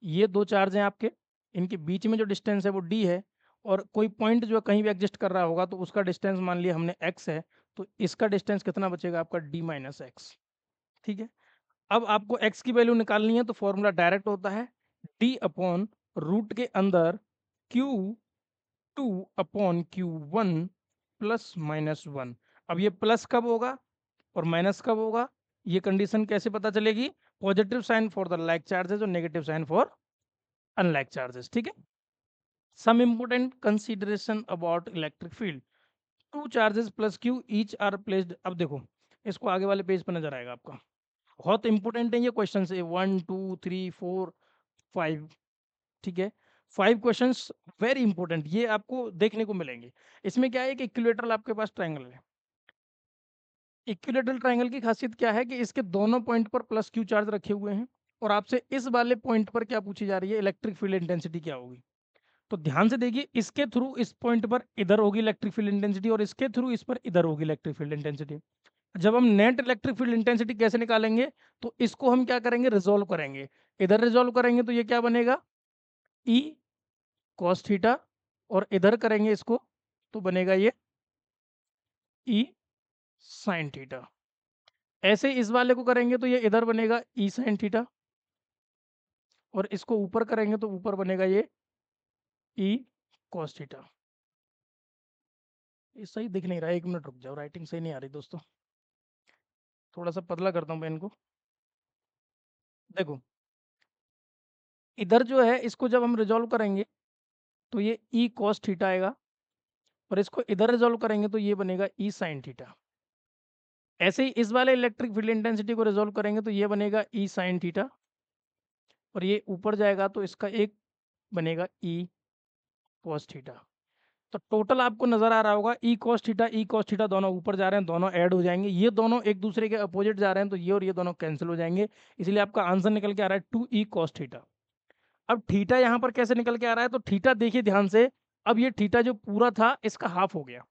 S1: ये दो चार्ज हैं आपके, इनके बीच में जो डिस्टेंस है वो डी है, और कोई पॉइंट जो कहीं भी एग्जिस्ट कर रहा होगा तो उसका डिस्टेंस मान लिया हमने एक्स है, तो इसका डिस्टेंस कितना बचेगा आपका, डी माइनस एक्स। ठीक है, अब आपको x की वैल्यू निकालनी है, तो फॉर्मूला डायरेक्ट होता है d अपॉन रूट के अंदर Q2 upon Q1 plus minus one. अब ये प्लस कब होगा और माइनस कब होगा, ये कंडीशन कैसे पता चलेगी, positive sign for the like charges और negative sign for unlike charges. ठीक है, some important consideration about electric field, two charges plus Q each are placed. अब देखो, इसको आगे वाले पेज पर नजर आएगा आपका, बहुत इंपॉर्टेंट है ये क्वेश्चन है, 1 2 3 4 5। ठीक है, 5 क्वेश्चंस वेरी इंपॉर्टेंट, ये आपको देखने को मिलेंगे। इसमें क्या है कि इक्विलेटरल आपके पास ट्रायंगल है। इक्विलेटरल ट्रायंगल की खासियत क्या है कि इसके दोनों पॉइंट पर प्लस क्यू चार्ज रखे हुए हैं, और आपसे इस वाले पॉइंट पर क्या पूछी जा रही है, इलेक्ट्रिक फील्ड इंटेंसिटी क्या होगी। तो ध्यान से देखिए, इसके थ्रू इस पॉइंट पर इधर होगी इलेक्ट्रिक फील्ड इंटेंसिटी, और इसके थ्रू इस पर इधर होगी इलेक्ट्रिक फील्ड इंटेंसिटी। जब हम नेट इलेक्ट्रिक फील्ड इंटेंसिटी कैसे निकालेंगे, तो इसको हम क्या करेंगे, रिजोल्व करेंगे। इधर रिजोल्व करेंगे तो ये क्या बनेगा, ई कॉस थीटा, और इधर करेंगे इसको तो बनेगा ये ई साइन थीटा। ऐसे इस वाले को करेंगे तो ये इधर बनेगा ई साइन थीटा, और इसको ऊपर करेंगे तो ऊपर बनेगा ये ई कॉस थीटा। ये सही दिख नहीं रहा है, 1 मिनट रुक जाओ, राइटिंग सही नहीं आ रही दोस्तों, थोड़ा सा पतला करता हूँ पेन को। देखो, इधर जो है इसको जब हम रिजोल्व करेंगे तो ये ई कॉस थीटा आएगा, और इसको इधर रिजोल्व करेंगे तो ये बनेगा ई साइन थीटा। ऐसे ही इस वाले इलेक्ट्रिक फील्ड इंटेंसिटी को रिजोल्व करेंगे तो ये बनेगा ई साइन थीटा, और ये ऊपर जाएगा तो इसका एक बनेगा ई कॉस थीटा। तो टोटल आपको नजर आ रहा होगा ई कॉस थीटा दोनों ऊपर जा रहे हैं, दोनों ऐड हो जाएंगे, ये दोनों एक दूसरे के अपोजिट जा रहे हैं, तो ये और ये दोनों कैंसिल हो जाएंगे, इसलिए आपका आंसर निकल के आ रहा है 2 ई कॉस थीटा। अब थीटा यहाँ पर कैसे निकल के आ रहा है, तो थीटा देखिए ध्यान से, अब ये थीटा जो पूरा था इसका हाफ हो गया,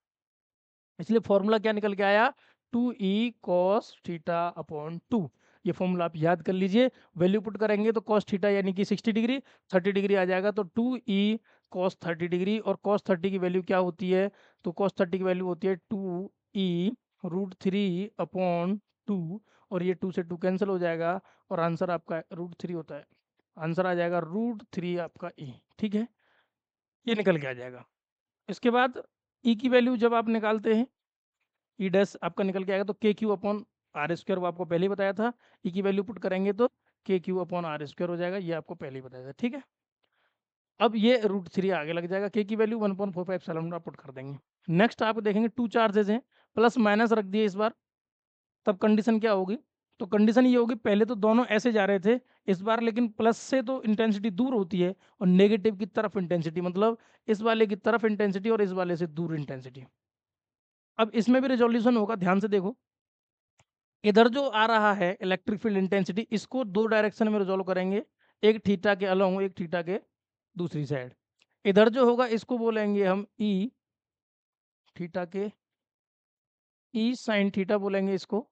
S1: इसलिए फॉर्मूला क्या निकल के आया, 2 e cos θ/2। ये फॉर्मूला आप याद कर लीजिए, वैल्यू पुट करेंगे तो cos थीटा यानी कि 60 डिग्री, 30 डिग्री आ जाएगा, तो 2e cos 30 डिग्री, और cos 30 की वैल्यू क्या होती है, तो cos 30 की वैल्यू होती है 2e√3/2, और ये 2 से 2 कैंसिल हो जाएगा, और आंसर आपका √3 होता है, आंसर आ जाएगा √3 आपका e। ठीक है, ये निकल के आ जाएगा। इसके बाद e की वैल्यू जब आप निकालते हैं, ई डैश आपका निकल के आएगा, तो के क्यू अपॉन आर स्क्वायर, वो आपको पहले ही बताया था, ई की वैल्यू पुट करेंगे तो के क्यू अपॉन आर स्क्वायर हो जाएगा, ये आपको पहले ही बताया था। ठीक है, अब ये √3 आगे लग जाएगा, के की वैल्यू 1.45 पुट कर देंगे। नेक्स्ट आप देखेंगे टू चार्जेस हैं, प्लस माइनस रख दिए इस बार, तब कंडीशन क्या होगी, तो कंडीशन ये होगी, पहले तो दोनों ऐसे जा रहे थे, इस बार लेकिन प्लस से तो इंटेंसिटी दूर होती है, और नेगेटिव की तरफ इंटेंसिटी, मतलब इस वाले की तरफ इंटेंसिटी और इस वाले से दूर इंटेंसिटी। अब इसमें भी रिजोल्यूशन होगा, ध्यान से देखो, इधर जो आ रहा है इलेक्ट्रिक फील्ड इंटेंसिटी, इसको दो डायरेक्शन में रिजोल्व करेंगे, एक थीटा के अलोंग, एक थीटा के दूसरी साइड। इधर जो होगा इसको बोलेंगे हम ई थीटा के, ई साइन थीटा बोलेंगे इसको,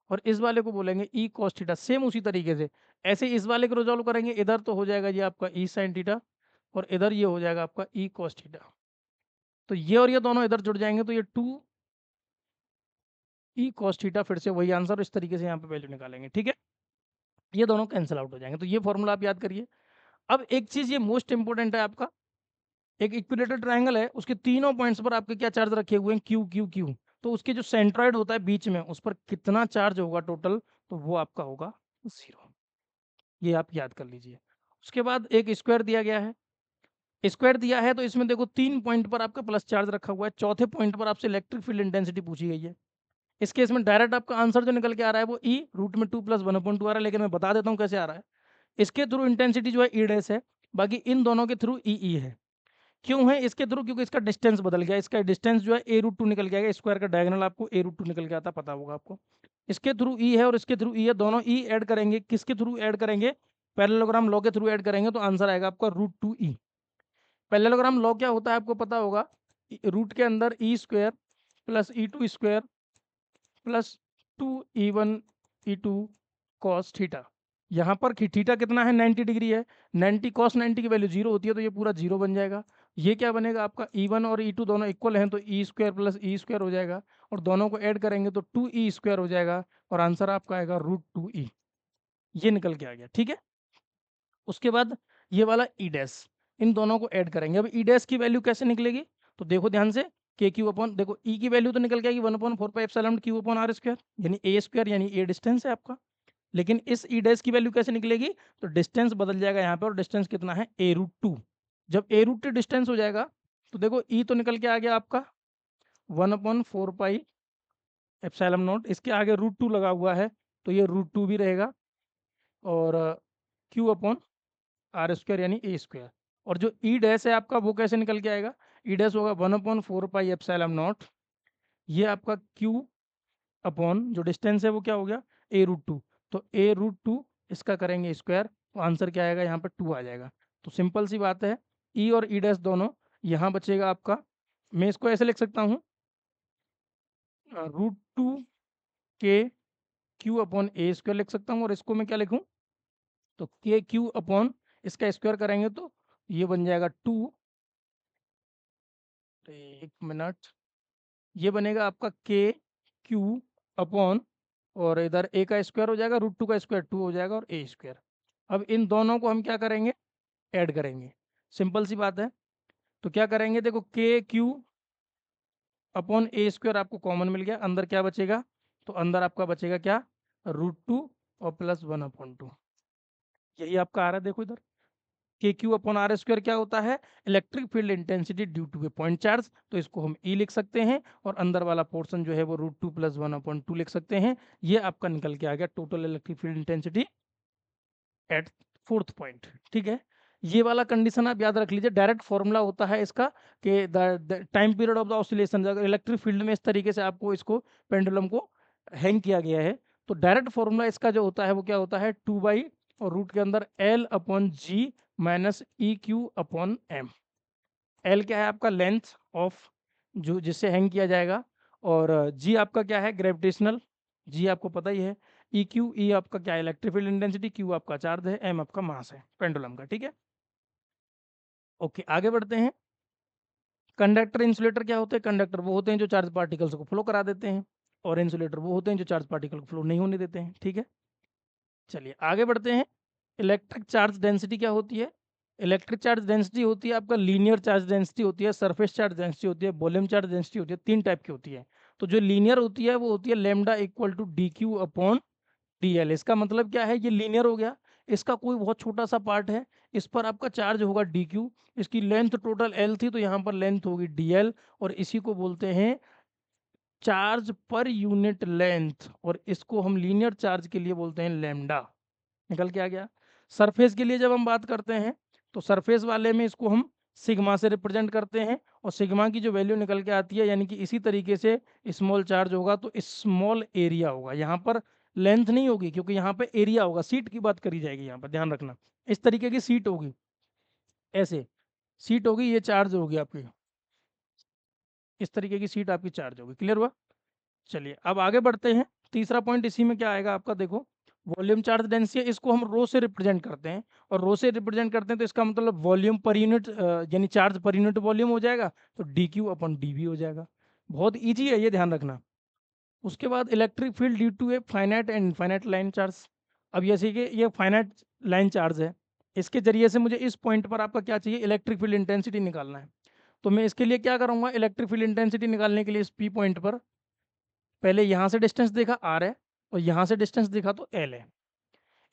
S1: और इस वाले को बोलेंगे ई कॉस थीटा, सेम उसी तरीके से। ऐसे इस वाले को रिजोल्व करेंगे, इधर तो हो जाएगा ये आपका ई साइन थीटा, और इधर ये हो जाएगा आपका ई कॉस थीटा, तो ये और ये दोनों इधर जुड़ जाएंगे, तो ये 2 ई कॉस थीटा, फिर से वही आंसर, इस तरीके से यहाँ पे वैल्यू निकालेंगे। ठीक है, ये दोनों कैंसिल आउट हो जाएंगे, तो ये फॉर्मूला आप याद करिए। अब एक चीज ये मोस्ट इंपोर्टेंट है आपका, एक इक्विलेटरल ट्रायंगल है, उसके तीनों पॉइंट्स पर आपके क्या चार्ज रखे हुए हैं, क्यू क्यू क्यू, तो उसके जो सेंट्रॉइड होता है बीच में, उस पर कितना चार्ज होगा टोटल, तो वो आपका होगा 0। ये आप याद कर लीजिए। उसके बाद एक स्क्वायर दिया गया है, स्क्वायर दिया है तो इसमें देखो 3 पॉइंट पर आपका प्लस चार्ज रखा हुआ है, चौथे पॉइंट पर आपसे इलेक्ट्रिक फील्ड इंटेंसिटी पूछी गई है। इस केस में डायरेक्ट आपका आंसर जो निकल के आ रहा है वो ई रूट में 2 + 1/2 आ रहा है, लेकिन मैं बता देता हूँ कैसे आ रहा है। इसके थ्रू इंटेंसिटी जो है ई डैश है, बाकी इन दोनों के थ्रू ई ई है, क्यों है इसके थ्रू? क्योंकि इसका डिस्टेंस बदल गया, इसका डिस्टेंस जो है a√2 निकल के आएगा, स्क्वायर का डायगोनल आपको a√2 निकल के आता पता होगा आपको। इसके थ्रू e है और इसके थ्रू e है, दोनों e ऐड करेंगे, किसके थ्रू ऐड करेंगे? पैरेललोग्राम लॉ के थ्रू ऐड करेंगे, तो आंसर आएगा आपका √2e। पैरेललोग्राम लॉ क्या होता है आपको पता होगा, रूट के अंदर E square plus E two square plus 2e1 e2 cos theta. यहाँ पर थीटा कितना है, 90 डिग्री है, 90 कॉस 90 की वैल्यू 0 होती है, तो ये पूरा 0 बन जाएगा। ये क्या बनेगा आपका, e1 और e2 दोनों इक्वल हैं, तो ई स्क्वायर प्लस ई स्क्वायर हो जाएगा, और दोनों को ऐड करेंगे तो 2e स्क्वायर हो जाएगा, और आंसर आपका आएगा √2e। ये निकल के आ गया, ठीक है। उसके बाद ये वाला ई डैश, इन दोनों को ऐड करेंगे। अब ई डैश की वैल्यू कैसे निकलेगी, तो देखो ध्यान से, के क्यू अपॉन, देखो ई की वैल्यू तो निकल के आएगी 1/4 क्यू अपॉन आर स्क्वायर, यानी ए स्क्वायर, यानी ए डिस्टेंस है आपका। लेकिन इस ई डैश की वैल्यू कैसे निकलेगी, तो डिस्टेंस बदल जाएगा यहाँ पे, और डिस्टेंस कितना है a√2। जब a√2 डिस्टेंस हो जाएगा, तो देखो ई तो निकल के आ गया आपका 1/4 इसके आगे √2 लगा हुआ है, तो ये √2 भी रहेगा, और क्यू अपॉन आर स्क्वायर यानी ए स्क्वायर। और जो ई डैश है आपका वो कैसे निकल के आएगा, ई डैश होगा 1/4 ये आपका क्यू अपॉन जो डिस्टेंस है वो क्या हो गया a√2, तो a√2 इसका करेंगे स्क्वायर, तो आंसर क्या आएगा यहाँ पर 2 आ जाएगा। तो सिंपल सी बात है, ई और ई डैश दोनों, यहाँ बचेगा आपका, मैं इसको ऐसे लिख सकता हूँ, √2 के क्यू अपॉन ए स्क्वायर लिख सकता हूँ, और इसको मैं क्या लिखूँ, तो के क्यू अपॉन इसका स्क्वायर करेंगे तो ये बन जाएगा 2, 1 मिनट, ये बनेगा आपका के क्यू अपॉन, और इधर ए का स्क्वायर हो जाएगा, √2 का स्क्वायर 2 हो जाएगा, और ए स्क्वायर। अब इन दोनों को हम क्या करेंगे, ऐड करेंगे, सिंपल सी बात है। तो क्या करेंगे, देखो के क्यू अपॉन ए स्क्वायर आपको कॉमन मिल गया, अंदर क्या बचेगा, तो अंदर आपका बचेगा क्या, √2 और प्लस 1/2, यही आपका आ रहा है, देखो इधर के क्यू अपॉन आर स्क्वायर क्या होता है, electric field intensity due to a point charge, तो इसको हम ई लिख सकते हैं, और अंदर वाला पोर्शन जो है वो √2 प्लस 1/2 लिख सकते हैं। ये आपका निकल के आ गया total electric field intensity at fourth point, ठीक है। ये वाला कंडीशन आप याद रख लीजिए, डायरेक्ट फॉर्मूला होता है इसका कि the time period of the oscillation, अगर इलेक्ट्रिक फील्ड में इस तरीके से आपको इसको पेंडुलम को हैंग किया गया है, तो डायरेक्ट फॉर्मूला इसका जो होता है वो क्या होता है, 2 बाई और रूट के अंदर L upon G minus E Q upon M. L क्या है आपका, लेंथ ऑफ जो जिससे हैंग किया जाएगा, और जी आपका क्या है, ग्रेविटेशनल, जी आपको पता ही है, ई क्यू, ई आपका क्या है, इलेक्ट्रिक फील्ड इंटेंसिटी, क्यू आपका चार्ज है, एम आपका मास है पेंडुलम का, ठीक है। ओके, आगे बढ़ते हैं। कंडक्टर इंसुलेटर क्या होते हैं, कंडक्टर वो होते हैं जो चार्ज पार्टिकल्स को फ्लो करा देते हैं, और इंसुलेटर वो होते हैं जो चार्ज पार्टिकल को फ्लो नहीं होने देते हैं, ठीक है। चलिए आगे बढ़ते हैं। इलेक्ट्रिक चार्ज डेंसिटी क्या होती है, इलेक्ट्रिक चार्ज डेंसिटी होती है आपका, लीनियर चार्ज डेंसिटी होती है, सरफेस चार्ज डेंसिटी होती है, वॉल्यूम चार्ज डेंसिटी होती है, 3 टाइप की होती है। तो जो लीनियर होती है वो होती है lambda equal to d q upon d l. इसका मतलब क्या है, ये लीनियर हो गया, इसका कोई बहुत छोटा सा पार्ट है, इस पर आपका चार्ज होगा डी क्यू, इसकी लेंथ टोटल एल थी, तो यहाँ पर लेंथ होगी डी एल, और इसी को बोलते हैं चार्ज पर यूनिट लेंथ, और इसको हम लीनियर चार्ज के लिए बोलते हैं लेमडा। निकल के आ गया। सरफेस के लिए जब हम बात करते हैं, तो सरफेस वाले में इसको हम सिग्मा से रिप्रेजेंट करते हैं, और सिग्मा की जो वैल्यू निकल के आती है, यानी कि इसी तरीके से स्मॉल चार्ज होगा तो स्मॉल एरिया होगा, यहाँ पर लेंथ नहीं होगी, क्योंकि यहाँ पे एरिया होगा, सीट की बात करी जाएगी, यहाँ पर ध्यान रखना, इस तरीके की सीट होगी, ऐसे सीट होगी, ये चार्ज होगी आपकी, इस तरीके की सीट आपकी चार्ज होगी, क्लियर हुआ। चलिए अब आगे बढ़ते हैं। तीसरा पॉइंट इसी में क्या आएगा आपका, देखो वॉल्यूम चार्ज डेंसिटी है, इसको हम रो से रिप्रेजेंट करते हैं, और रो से रिप्रेजेंट करते हैं तो इसका मतलब वॉल्यूम पर यूनिट, यानी चार्ज पर यूनिट वॉल्यूम हो जाएगा, तो d q upon d v हो जाएगा। बहुत ईजी है, ये ध्यान रखना। उसके बाद electric field due to a finite and infinite line charge. अब जैसे कि ये फाइनाइट लाइन चार्ज है, इसके जरिए से मुझे इस पॉइंट पर आपका क्या चाहिए, इलेक्ट्रिक फील्ड इंटेंसिटी निकालना है। तो मैं इसके लिए क्या करूँगा, इलेक्ट्रिक फील्ड इंटेंसिटी निकालने के लिए इस पी पॉइंट पर पहले यहाँ से डिस्टेंस देखा आर है, और यहाँ से डिस्टेंस देखा तो एल है।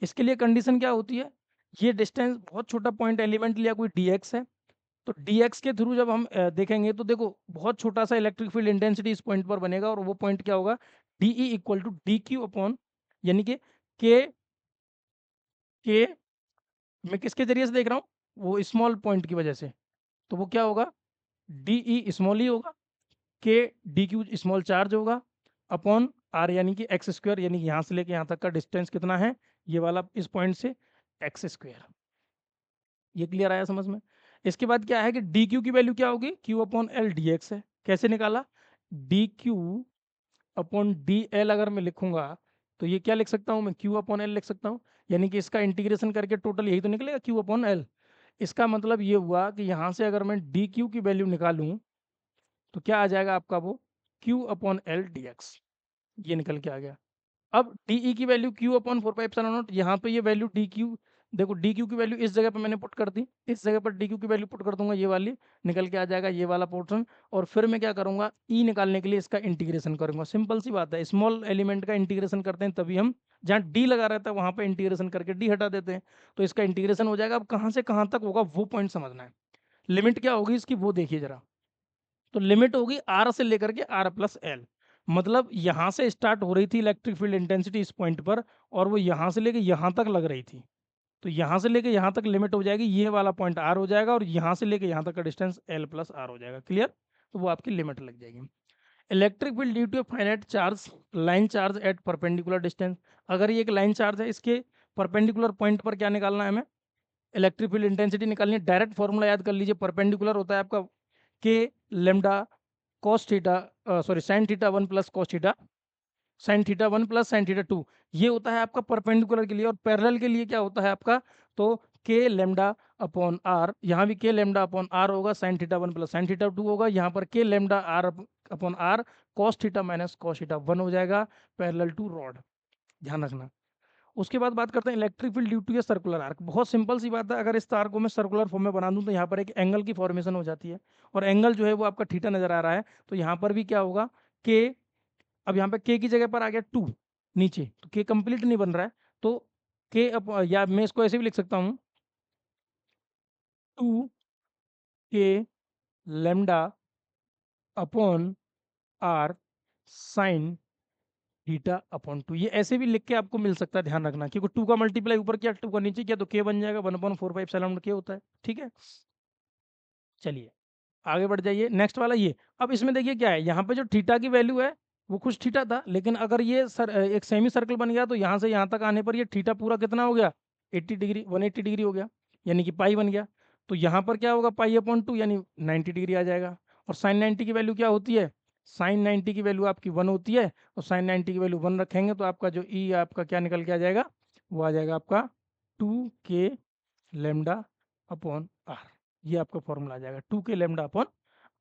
S1: इसके लिए कंडीशन क्या होती है, ये डिस्टेंस बहुत छोटा पॉइंट एलिमेंट लिया कोई डी एक्स है, तो डी एक्स के थ्रू जब हम देखेंगे तो देखो बहुत छोटा सा इलेक्ट्रिक फील्ड इंटेंसिटी इस पॉइंट पर बनेगा, और वो पॉइंट क्या होगा, d e equal to d q upon, यानी कि के मैं किसके जरिए से देख रहा हूँ, वो स्मॉल पॉइंट की वजह से, तो वो क्या होगा, डी ई स्मॉल ई होगा, के डी क्यू स्मॉल चार्ज होगा, अपॉन आर यानी कि एक्स स्क्वायर, यानी कि यहाँ से लेके यहाँ तक का डिस्टेंस कितना है, ये वाला इस पॉइंट से एक्स स्क्वायर। ये क्लियर आया समझ में। इसके बाद क्या है कि डी क्यू की वैल्यू क्या होगी, Q upon L D x है। कैसे निकाला, D q upon d L अगर मैं लिखूंगा तो ये क्या लिख सकता हूँ मैं, क्यू अपॉन एल लिख सकता हूँ, यानी कि इसका इंटीग्रेशन करके टोटल यही तो निकलेगा, क्यू अपॉन एल। इसका मतलब ये हुआ कि यहाँ से अगर मैं डी क्यू की वैल्यू निकालूं तो क्या आ जाएगा आपका, वो Q upon L D x, ये निकल के आ गया। अब डी ई की value Q upon 4 pi epsilon not, यहाँ पे ये वैल्यू डी क्यू, देखो डी क्यू की वैल्यू इस जगह पे मैंने पुट कर दी, इस जगह पर डी क्यू की वैल्यू पुट कर दूंगा, ये वाली निकल के आ जाएगा, ये वाला पोर्शन। और फिर मैं क्या करूंगा, ई निकालने के लिए इसका इंटीग्रेशन करूंगा। सिंपल सी बात है, स्मॉल एलिमेंट का इंटीग्रेशन करते हैं तभी हम, जहाँ डी लगा रहता है वहां पर इंटीग्रेशन करके डी हटा देते हैं, तो इसका इंटीग्रेशन हो जाएगा। अब कहाँ से कहाँ तक होगा वो पॉइंट समझना है, लिमिट क्या होगी इसकी वो देखिए जरा। तो लिमिट होगी आर से लेकर के आर प्लस एल, मतलब यहां से स्टार्ट हो रही थी इलेक्ट्रिक फील्ड इंटेंसिटी इस पॉइंट पर, और वो यहां से लेके यहां तक लग रही थी, तो यहां से लेके यहां तक लिमिट हो जाएगी, ये वाला पॉइंट आर हो जाएगा, और यहां से लेके यहां तक का डिस्टेंस एल प्लस आर हो जाएगा। क्लियर, तो वो आपकी लिमिट लग जाएगी। Electric field due to finite charge, line charge at perpendicular distance, अगर ये एक लाइन चार्ज है, इसके परपेंडिकुलर पॉइंट पर क्या निकालना है हमें, इलेक्ट्रिक फील्ड इंटेंसिटी निकालनी है। डायरेक्ट फॉर्मूला याद कर लीजिए, परपेंडिकुलर होता है आपका के lambda cos theta, sorry sine theta 1 plus cos theta, sign theta 1 plus sine theta 2, ये होता है आपका परपेंडिकुलर के लिए। और पैरेलल के लिए क्या होता है आपका, तो के लेमडा अपॉन आर, यहाँ भी के लेमडा अपॉन आर होगा, sine theta 1 plus sine theta 2 होगा, यहाँ पर k lambda r upon r cos theta minus cos theta 1 हो जाएगा, पैरेलल टू रॉड, ध्यान रखना। उसके बाद बात करते हैं electric field due to a circular arc. बहुत सिंपल सी बात है, अगर इस तार को मैं सर्कुलर फॉर्म में बना दूं तो यहाँ पर एक एंगल की फॉर्मेशन हो जाती है, और एंगल जो है वो आपका थीटा नजर आ रहा है, तो यहाँ पर भी क्या होगा, के, अब यहाँ पे के की जगह पर आ गया 2 नीचे, तो के कंप्लीट नहीं बन रहा है, तो के या मैं इसको ऐसे भी लिख सकता हूँ, 2 k lambda upon r sine theta upon 2, ये ऐसे भी लिख के आपको मिल सकता है, ध्यान रखना, क्योंकि 2 का मल्टीप्लाई ऊपर किया 2 का नीचे किया तो के बन जाएगा, 1/4 पाई के होता है। ठीक है, चलिए आगे बढ़ जाइए, नेक्स्ट वाला ये। अब इसमें देखिए क्या है, यहाँ पे जो थीटा की वैल्यू है वो कुछ थीटा था, लेकिन अगर ये एक सेमी सर्कल बन गया तो यहाँ से यहाँ तक आने पर ये थीटा पूरा कितना हो गया, 80 डिग्री, 180 डिग्री हो गया, यानी कि पाई बन गया। तो यहाँ पर क्या होगा, पाई अपॉन 2 यानी 90 डिग्री आ जाएगा। और साइन 90 की वैल्यू क्या होती है, साइन 90 की वैल्यू आपकी 1 होती है, और साइन 90 की वैल्यू 1 रखेंगे तो आपका जो ई आपका क्या निकल के आ जाएगा, वो आ जाएगा आपका 2 के लेमडा अपॉन आर, ये आपका फॉर्मूला आ जाएगा 2 के लेमडा अपॉन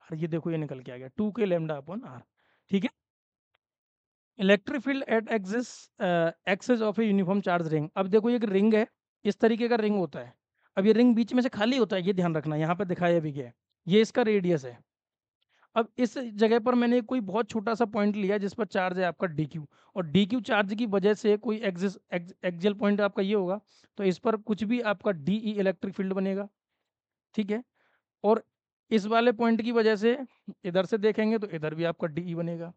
S1: आर, ये देखो ये निकल के आ गया 2 के लेमडा अपॉन आर। ठीक है, electric field at axis, axis of a uniform charge ring. अब देखो ये एक रिंग है, इस तरीके का रिंग होता है, अब ये रिंग बीच में से खाली होता है, ये ध्यान रखना, यहाँ पे दिखाया भी गया है, ये इसका रेडियस है। अब इस जगह पर मैंने कोई बहुत छोटा सा पॉइंट लिया जिस पर चार्ज है आपका डी क्यू, और डी क्यू चार्ज की वजह से कोई एक्सियल पॉइंट आपका ये होगा, तो इस पर कुछ भी आपका डी ई इलेक्ट्रिक फील्ड बनेगा। ठीक है, और इस वाले पॉइंट की वजह से इधर से देखेंगे तो इधर भी आपका डी ई बनेगा।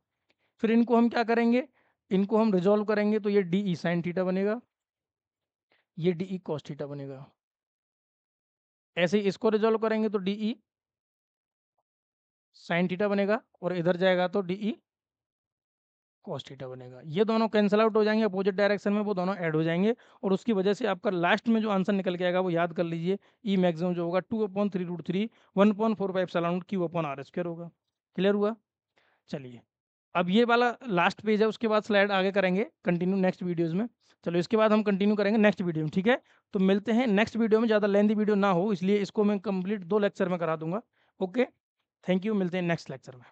S1: फिर इनको हम क्या करेंगे, इनको हम रिजॉल्व करेंगे तो ये डी ई साइन थीटा बनेगा, ये डी ई कॉस थीटा बनेगा। ऐसे ही इसको रिजॉल्व करेंगे तो डी ई साइन थीटा बनेगा, और इधर जाएगा तो डी ई कॉस थीटा बनेगा। ये दोनों कैंसल आउट हो जाएंगे अपोजिट डायरेक्शन में, वो दोनों ऐड हो जाएंगे, और उसकी वजह से आपका लास्ट में जो आंसर निकल के आएगा वो याद कर लीजिए, ई मैक्सिमम जो होगा 2/3√3 1/4 pi epsilon naught q upon are square होगा। क्लियर हुआ, चलिए अब ये वाला लास्ट पेज है, उसके बाद स्लाइड आगे करेंगे कंटिन्यू नेक्स्ट वीडियोस में। चलो इसके बाद हम कंटिन्यू करेंगे नेक्स्ट वीडियो में, ठीक है। तो मिलते हैं नेक्स्ट वीडियो में, ज़्यादा लेंथी वीडियो ना हो इसलिए इसको मैं कंप्लीट 2 लेक्चर में करा दूंगा। ओके, थैंक यू, मिलते हैं नेक्स्ट लेक्चर में।